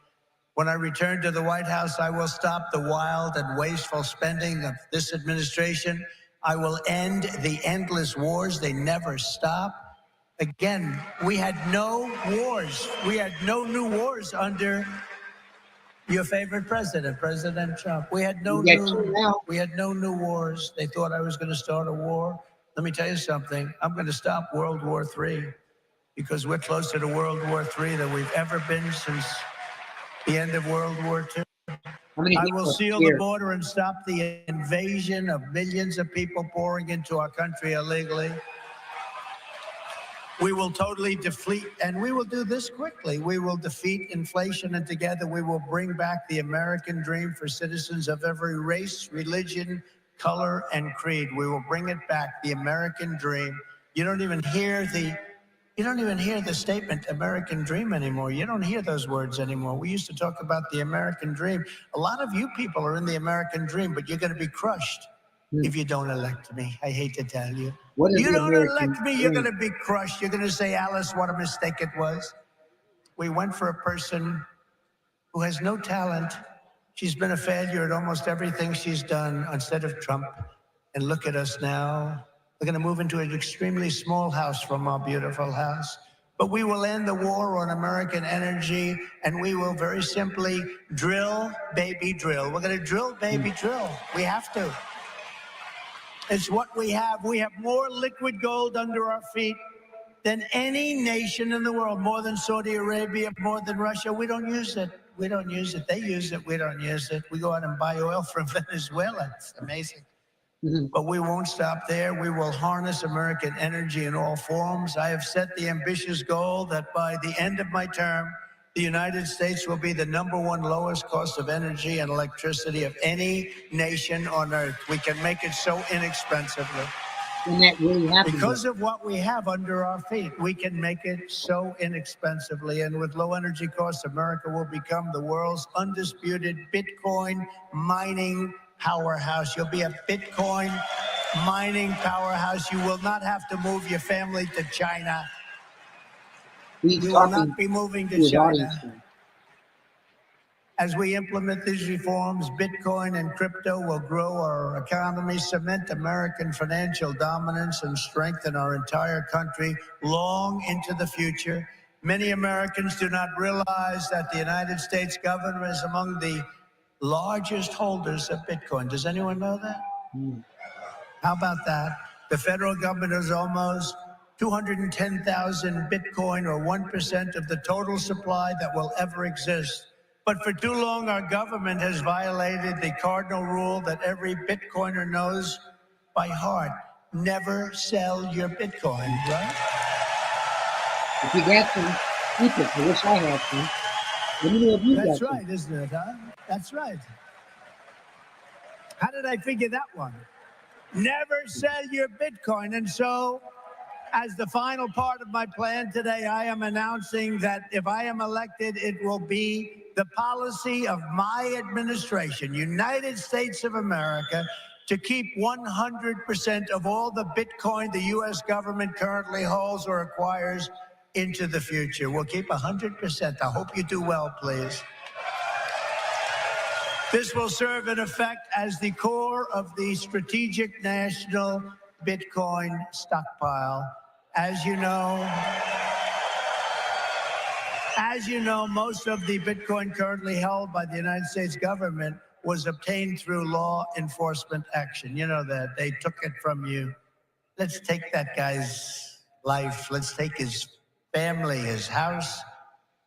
When I return to the White House, I will stop the wild and wasteful spending of this administration. I will end the endless wars. They never stop. Again, we had no wars. We had no new wars under your favorite president, President Trump. We had no new wars. They thought I was going to start a war. Let me tell you something. I'm going to stop World War III, because we're closer to World War III than we've ever been since the end of World War II. I will seal the border and stop the invasion of millions of people pouring into our country illegally. We will totally defeat, and we will do this quickly. We will defeat inflation, and together we will bring back the American dream for citizens of every race, religion, color, and creed. We will bring it back, the American dream. You don't even hear the statement American dream anymore. You don't hear those words anymore. We used to talk about the American dream. A lot of you people are in the American dream, but you're going to be crushed if you don't elect me. I hate to tell you. You don't elect me, you're going to be crushed. You're going to say, Alice, what a mistake it was. We went for a person who has no talent. She's been a failure at almost everything she's done instead of Trump. And look at us now. We're going to move into an extremely small house from our beautiful house. But we will end the war on American energy, and we will very simply drill, baby, drill. We're going to drill, baby, drill. We have to. It's what we have. We have more liquid gold under our feet than any nation in the world, more than Saudi Arabia, more than Russia. We don't use it. We don't use it. They use it. We don't use it. We go out and buy oil from Venezuela. It's amazing. Mhm. But we won't stop there. We will harness American energy in all forms. I have set the ambitious goal that by the end of my term, the United States will be the #1 lowest cost of energy and electricity of any nation on earth. We can make it so inexpensively. When that really happened, Because of what we have under our feet, we can make it so inexpensively. And with low energy costs, America will become the world's undisputed Bitcoin mining powerhouse. You'll be a Bitcoin mining powerhouse. You will not have to move your family to China. he's You will talking not be moving to to his audience China. now. As we implement these reforms, Bitcoin and crypto will grow our economy, cement American financial dominance, and strengthen our entire country long into the future. Many Americans do not realize that the United States government is among the largest holders of Bitcoin. Does anyone know that? Mm. How about that? The federal government has almost 210,000 Bitcoin, or 1% of the total supply that will ever exist. But for too long, our government has violated the cardinal rule that every Bitcoiner knows by heart: never sell your Bitcoin, right? If you got some, keep it. I wish I had some. Let me know if you That's got some. right, isn't it, huh? That's right. How did I figure that one? Never sell your Bitcoin. And so, as the final part of my plan today, I am announcing that if I am elected, it will be the policy of my administration, United States of America, to keep 100% of all the Bitcoin the U.S. government currently holds or acquires into the future. We'll keep 100%. I hope you do well, please. This will serve in effect as the core of the strategic national Bitcoin stockpile. As you know, most of the Bitcoin currently held by the United States government was obtained through law enforcement action. You know that. They took it from you. Let's take that guy's life. Let's take his family, his house,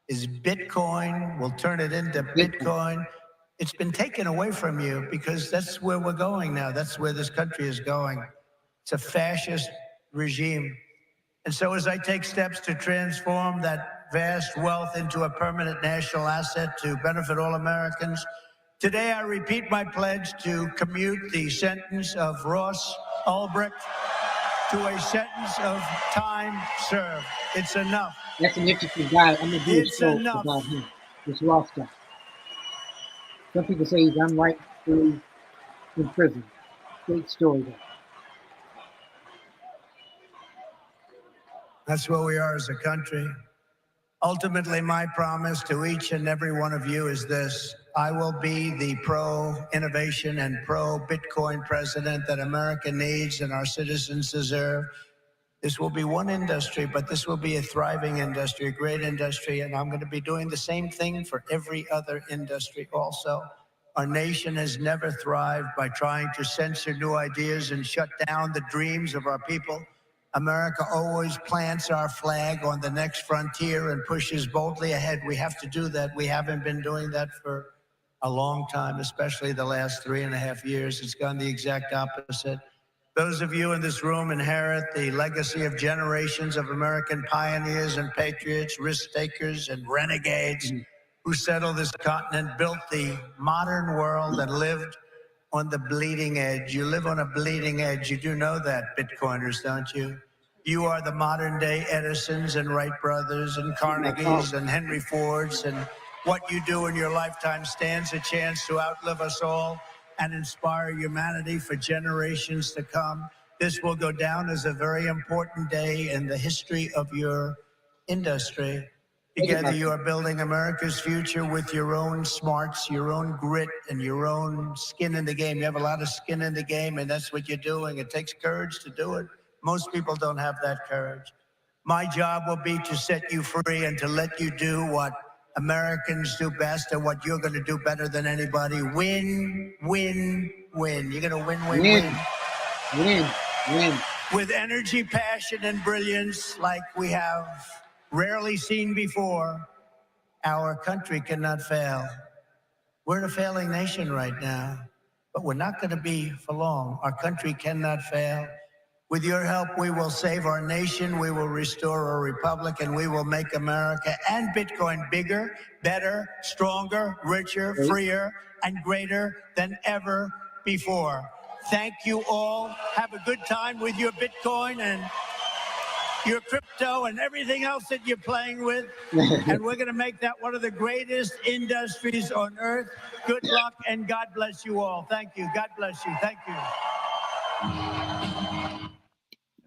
his Bitcoin. We'll turn it into Bitcoin. It's been taken away from you because that's where we're going now. That's where this country is going. It's a fascist regime. And so as I take steps to transform that vast wealth into a permanent national asset to benefit all Americans, today I repeat my pledge to commute the sentence of Ross Ulbricht to a sentence of time served. It's enough. That's an interesting guy. I'm gonna do a It's show enough. about him. This Ross guy. Some people say he's unrightfully in prison. Great story though. That's where we are as a country. Ultimately, my promise to each and every one of you is this: I will be the pro-innovation and pro-Bitcoin president that America needs and our citizens deserve. This will be one industry, but this will be a thriving industry, a great industry, and I'm going to be doing the same thing for every other industry also. Our nation has never thrived by trying to censor new ideas and shut down the dreams of our people. America always plants our flag on the next frontier and pushes boldly ahead. We have to do that. We haven't been doing that for a long time, especially the last 3.5 years. It's gone the exact opposite. Those of you in this room inherit the legacy of generations of American pioneers and patriots, risk takers and renegades who settled this continent, built the modern world, and lived on the bleeding edge. You live on a bleeding edge. You do know that, Bitcoiners, don't you? You are the modern day Edisons and Wright brothers and Carnegies and Henry Fords, and what you do in your lifetime stands a chance to outlive us all and inspire humanity for generations to come. This will go down as a very important day in the history of your industry. Together, you are building America's future with your own smarts, your own grit, and your own skin in the game. You have a lot of skin in the game, and that's what you're doing. It takes courage to do it. Most people don't have that courage. My job will be to set you free and to let you do what Americans do best and what you're going to do better than anybody. Win, win, win. You're going to win, win, win. Win, win. With energy, passion, and brilliance like we have rarely seen before. our country cannot fail. We're in a failing nation right now, but we're not going to be for long. Our country cannot fail. With your help, we will save our nation, we will restore our republic, and we will make America and Bitcoin bigger, better, stronger, richer, Great. freer, and greater than ever before. Thank you all. Have a good time with your Bitcoin and your crypto and everything else that you're playing with. And we're going to make that one of the greatest industries on earth. Good luck and God bless you all. Thank you. God bless you. Thank you.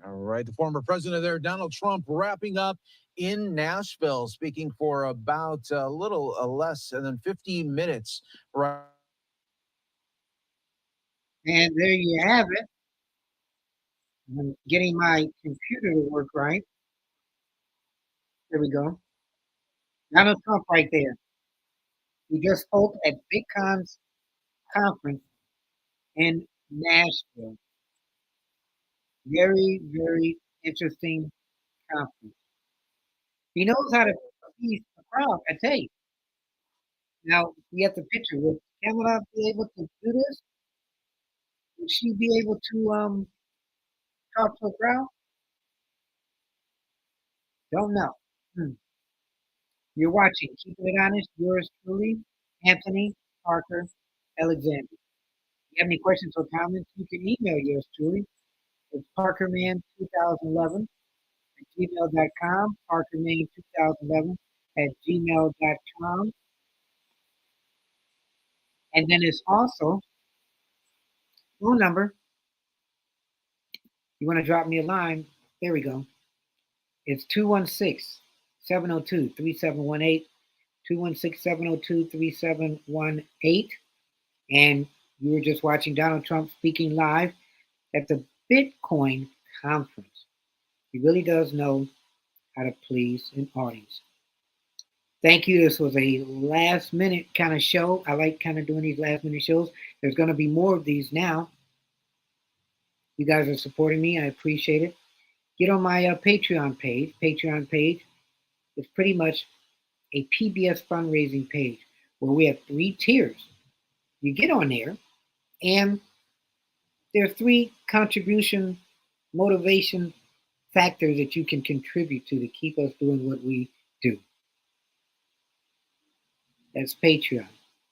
All right, the former president there, Donald Trump, wrapping up in Nashville, speaking for about a little less than 50 minutes. Right. And there you have it. I'm getting my computer to work right. There we go. Donald Trump right there. He just spoke at Bitcoin's conference in Nashville. Very, very interesting conference. He knows how to please the crowd, I tell you. Now, we have the picture. Would Kamala be able to do this? Would she be able to talk to a crowd? Don't know. Hmm. You're watching. Keeping it honest. Yours truly, Anthony Parker Alexander. If you have any questions or comments, you can email yours truly. It's parkerman2011 at gmail.com. Parkerman2011 at gmail.com. And then it's also phone number. You want to drop me a line? There we go. It's 216 702 3718. 216 702 3718. And you were just watching Donald Trump speaking live at the Bitcoin conference. He really does know how to please an audience. Thank you. This was a last minute kind of show. I like kind of doing these last minute shows. There's going to be more of these now. You guys are supporting me. I appreciate it. Get on my Patreon page. Patreon page is pretty much a PBS fundraising page where we have 3 tiers. You get on there, and there are 3 contribution motivation factors that you can contribute to keep us doing what we do. That's Patreon.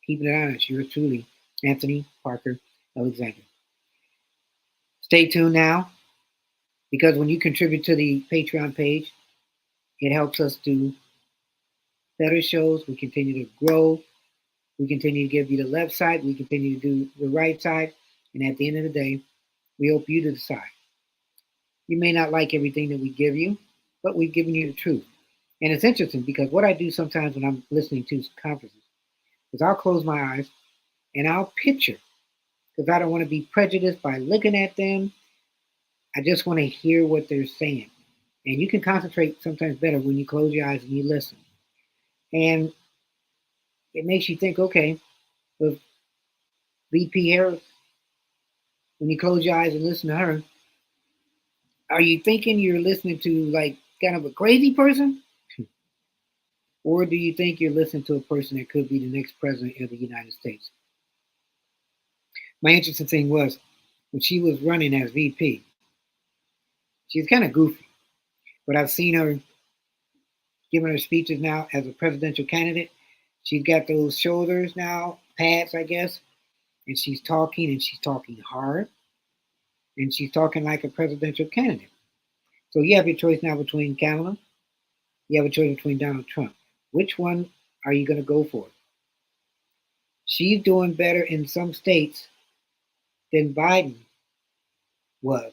Keeping it honest. Yours truly, Anthony Parker Alexander. Stay tuned now, because when you contribute to the Patreon page, it helps us do better shows. We continue to grow. We continue to give you the left side. We continue to do the right side. And at the end of the day, we hope you decide. You may not like everything that we give you, but we've given you the truth. And it's interesting because what I do sometimes when I'm listening to conferences is I'll close my eyes and I'll picture, because I don't want to be prejudiced by looking at them. I just want to hear what they're saying. And you can concentrate sometimes better when you close your eyes and you listen. And it makes you think, okay, with VP Harris, when you close your eyes and listen to her, are you thinking you're listening to like kind of a crazy person? Or do you think you're listening to a person that could be the next president of the United States? My interesting thing was when she was running as VP, she's kind of goofy, but I've seen her giving her speeches now as a presidential candidate. She's got those shoulders now, pads, I guess, and she's talking hard, and she's talking like a presidential candidate. So you have your choice now between Kamala, you have a choice between Donald Trump. Which one are you going to go for? She's doing better in some states than Biden was.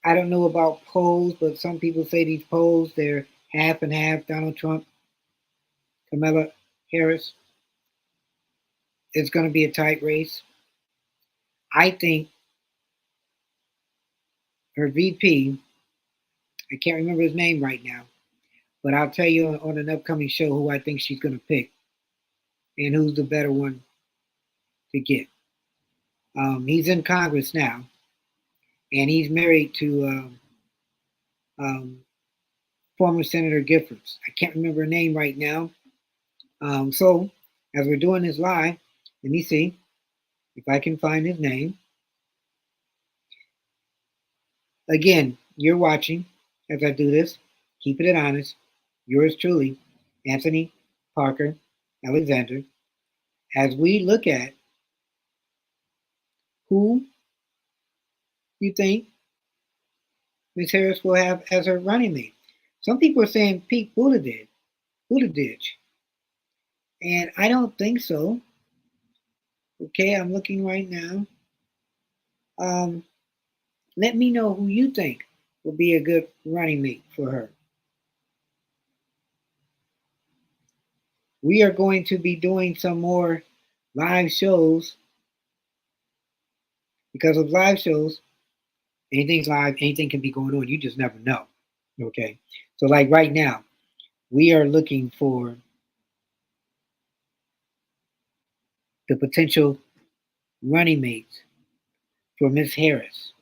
I don't know about polls, but some people say these polls, they're half and half. Donald Trump, Kamala Harris. It's going to be a tight race. I think her VP, I can't remember his name right now, but I'll tell you on an upcoming show who I think she's going to pick and who's the better one to get. He's in Congress now, and he's married to former Senator Giffords. I can't remember her name right now. So, as we're doing this live, let me see if I can find his name. Again, you're watching as I do this. Keeping it honest. Yours truly, Anthony Parker Alexander. As we look at who you think Ms. Harris will have as her running mate. Some people are saying Pete Buttigieg, and I don't think so. Okay, I'm looking right now. Um, Let me know who you think will be a good running mate for her. We are going to be doing some more live shows because of live shows. Anything's live, anything can be going on. You just never know. Okay, so like right now, we are looking for the potential running mates for Miss Harris.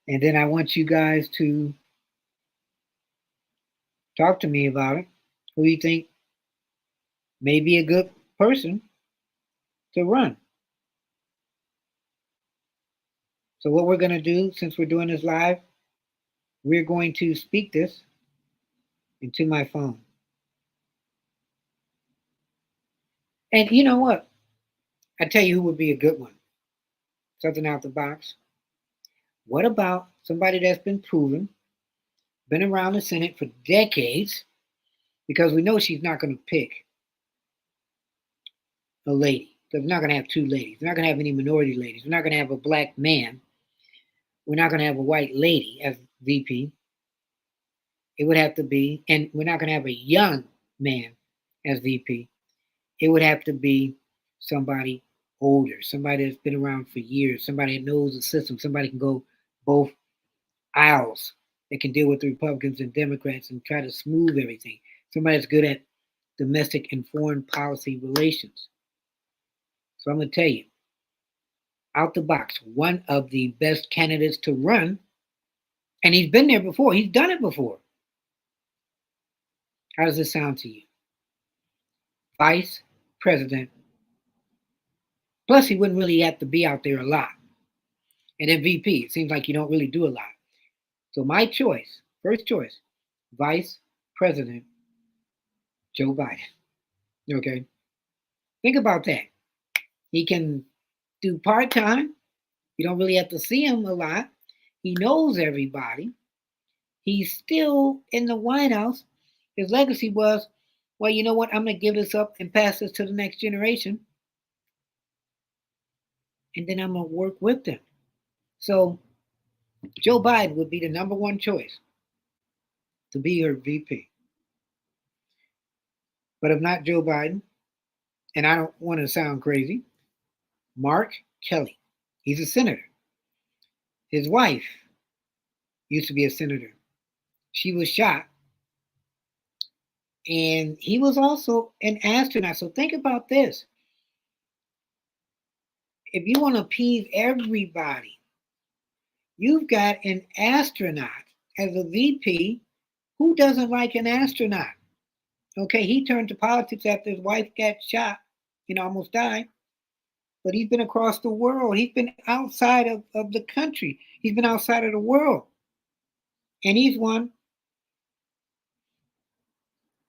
And then I want you guys to talk to me about it. Who you think may be a good person to run. So what we're going to do, since we're doing this live, we're going to speak this into my phone. And you know what? I tell you who would be a good one. Something out the box. What about somebody that's been proven, been around the Senate for decades, because we know she's not going to pick a lady. Because we're not going to have two ladies. We're not going to have any minority ladies. We're not going to have a black man. We're not going to have a white lady as VP. It would have to be, and we're not going to have a young man as VP. It would have to be somebody older, somebody that's been around for years, somebody that knows the system, somebody can go both aisles, that can deal with the Republicans and Democrats and try to smooth everything. Somebody that's good at domestic and foreign policy relations. So I'm going to tell you, out the box, one of the best candidates to run, and he's been there before, he's done it before. How does this sound to you? Vice President. Plus, he wouldn't really have to be out there a lot. And then VP, it seems like you don't really do a lot. So my choice, first choice, Vice President Joe Biden. Okay? Think about that. He can do part-time. You don't really have to see him a lot. He knows everybody. He's still in the White House. His legacy was, well, you know what? I'm going to give this up and pass this to the next generation. And then I'm going to work with them. So Joe Biden would be the number one choice to be her VP. But if not Joe Biden, and I don't want to sound crazy, Mark Kelly. He's a senator. His wife used to be a senator. She was shot. And he was also an astronaut. So think about this. If you want to appease everybody, you've got an astronaut as a VP. Who doesn't like an astronaut? Okay, he turned to politics after his wife got shot, almost died. But he's been across the world. He's been outside of the country. He's been outside of the world. And he's one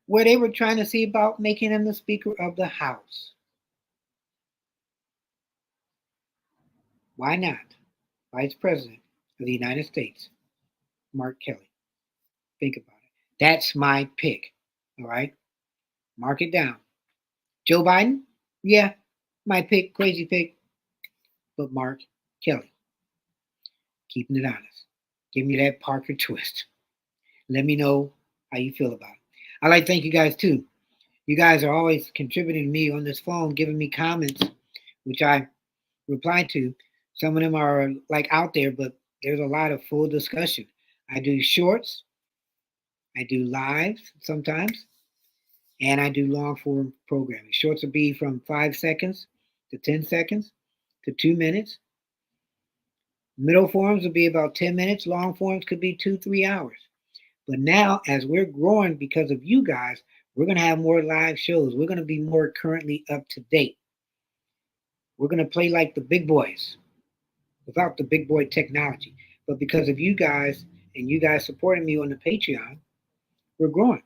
where they were trying to see about making him the Speaker of the House. Why not? Vice President of the United States, Mark Kelly. Think about it. That's my pick. All right? Mark it down. Joe Biden? Yeah, my pick, crazy pick. But Mark Kelly. Keeping it honest. Give me that Parker twist. Let me know how you feel about it. I'd like to thank you guys too. You guys are always contributing to me on this phone, giving me comments, which I reply to. Some of them are like out there, but there's a lot of full discussion. I do shorts, I do lives sometimes, and I do long form programming. Shorts will be from 5 seconds to 10 seconds to 2 minutes. Middle forums will be about 10 minutes. Long forums could be 2, 3 hours. But now, as we're growing because of you guys, we're going to have more live shows. We're going to be more currently up to date. We're going to play like the big boys without the big boy technology. But because of you guys and you guys supporting me on the Patreon, we're growing.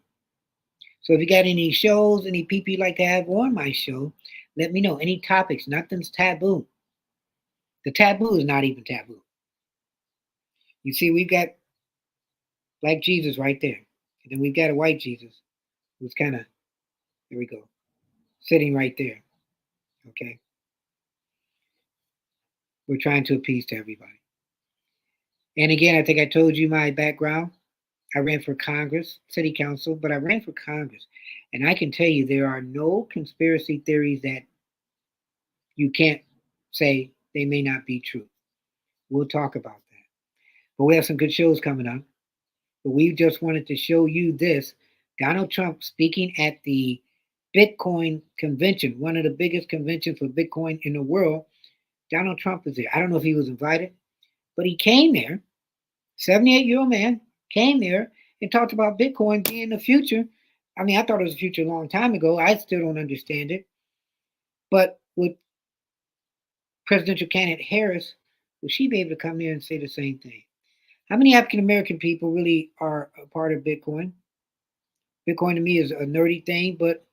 So if you got any shows, any people you'd like to have on my show, let me know. Any topics, nothing's taboo. The taboo is not even taboo. You see, we've got Black Jesus right there. And then we've got a white Jesus who's kind of, there we go, sitting right there. Okay. We're trying to appease to everybody. And again, I think I told you my background. I ran for Congress, city council, but I ran for Congress. And I can tell you there are no conspiracy theories that you can't say they may not be true. We'll talk about that. But we have some good shows coming up. But we just wanted to show you this. Donald Trump speaking at the Bitcoin convention, one of the biggest conventions for Bitcoin in the world. Donald Trump is there. I don't know if he was invited, but he came there. 78-year-old man came there and talked about Bitcoin being the future. I mean, I thought it was the future a long time ago. I still don't understand it. But with presidential candidate Harris, will she be able to come here and say the same thing? How many African American people really are a part of Bitcoin? Bitcoin to me is a nerdy thing, but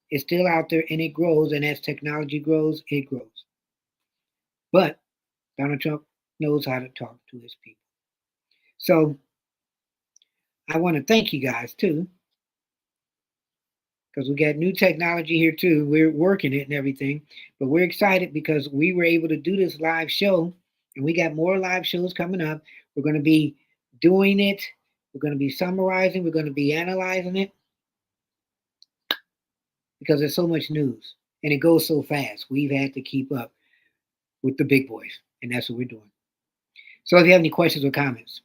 it's still out there and it grows. And as technology grows, it grows. But Donald Trump knows how to talk to his people. So I want to thank you guys too, because we got new technology here too. We're working it and everything, but we're excited because we were able to do this live show, and we got more live shows coming up. We're going to be doing it. We're going to be summarizing. We're going to be analyzing it because there's so much news and it goes so fast. We've had to keep up with the big boys, and that's what we're doing. So if you have any questions or comments,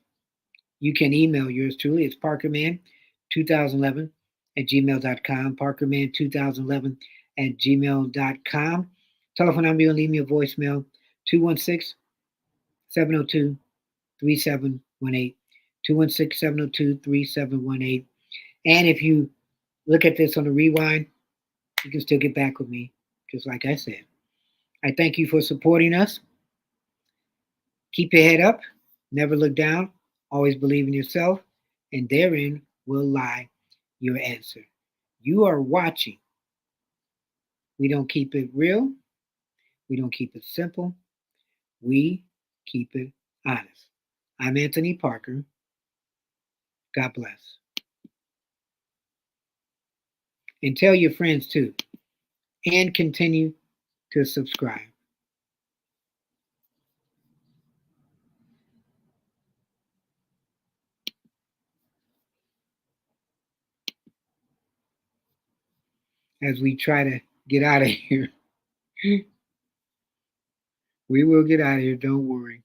you can email yours truly. It's parkerman2011 at gmail.com, parkerman2011 at gmail.com. Telephone number, you'll leave me a voicemail, 216 702 3718. 216 702 3718. And if you look at this on the rewind, you can still get back with me, just like I said. I thank you for supporting us. Keep your head up, never look down, always believe in yourself, and therein will lie your answer. You are watching. We don't keep it real, we don't keep it simple, we keep it honest. I'm Anthony Parker. God bless. And tell your friends too, and continue to subscribe. As we try to get out of here. We will get out of here, don't worry.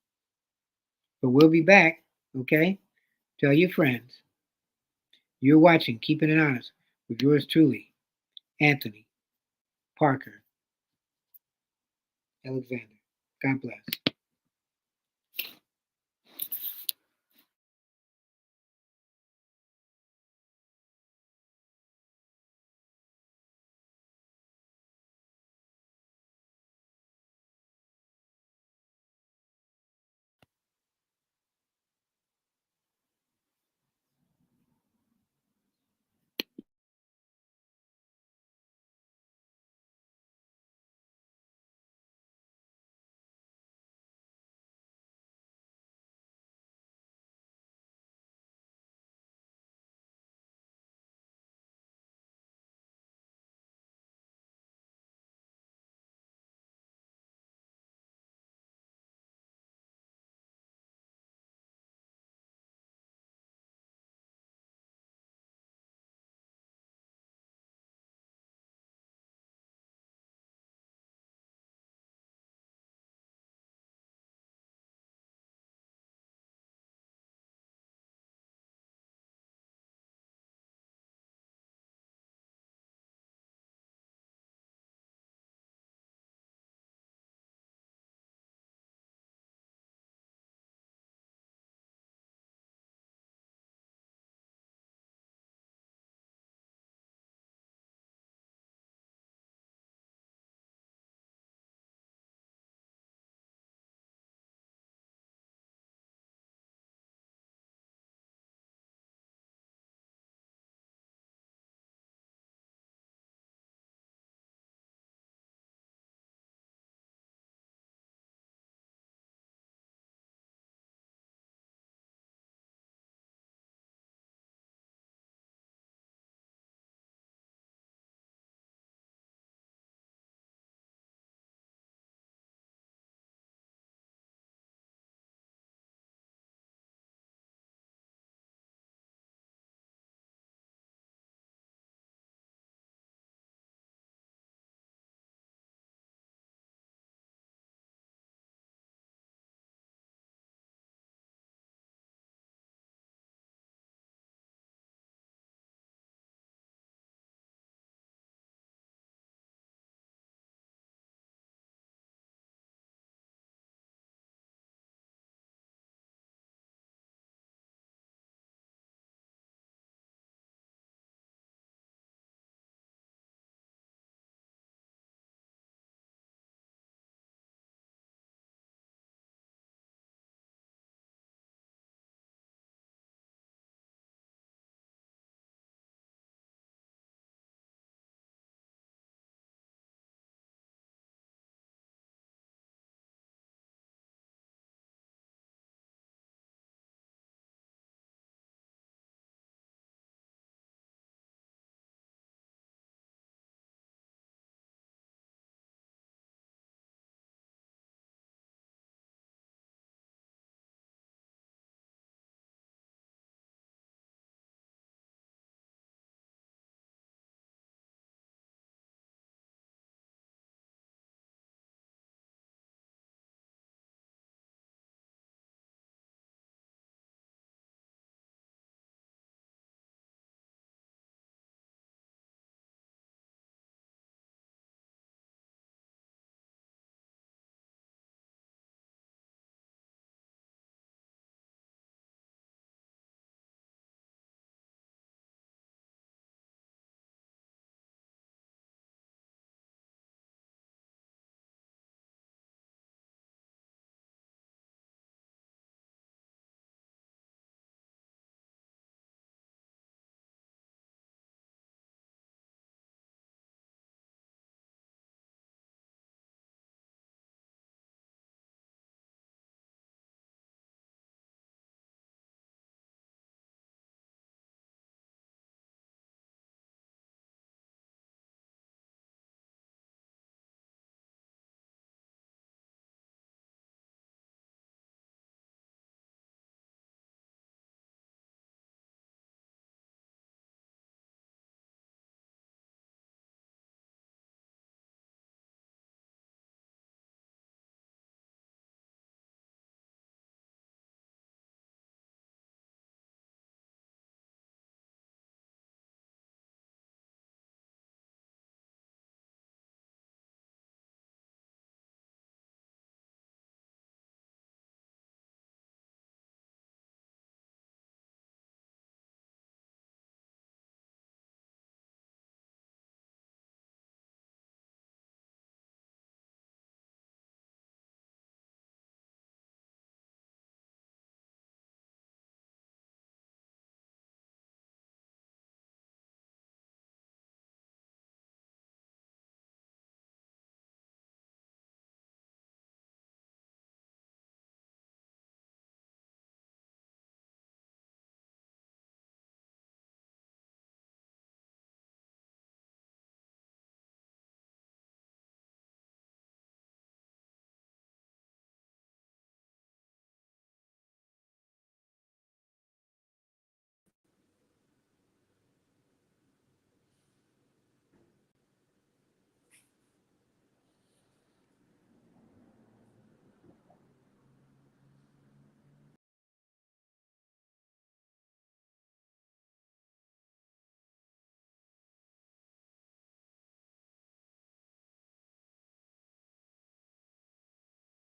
But we'll be back, okay? Tell your friends. You're watching Keeping It Honest with yours truly, Anthony Parker Alexander. God bless.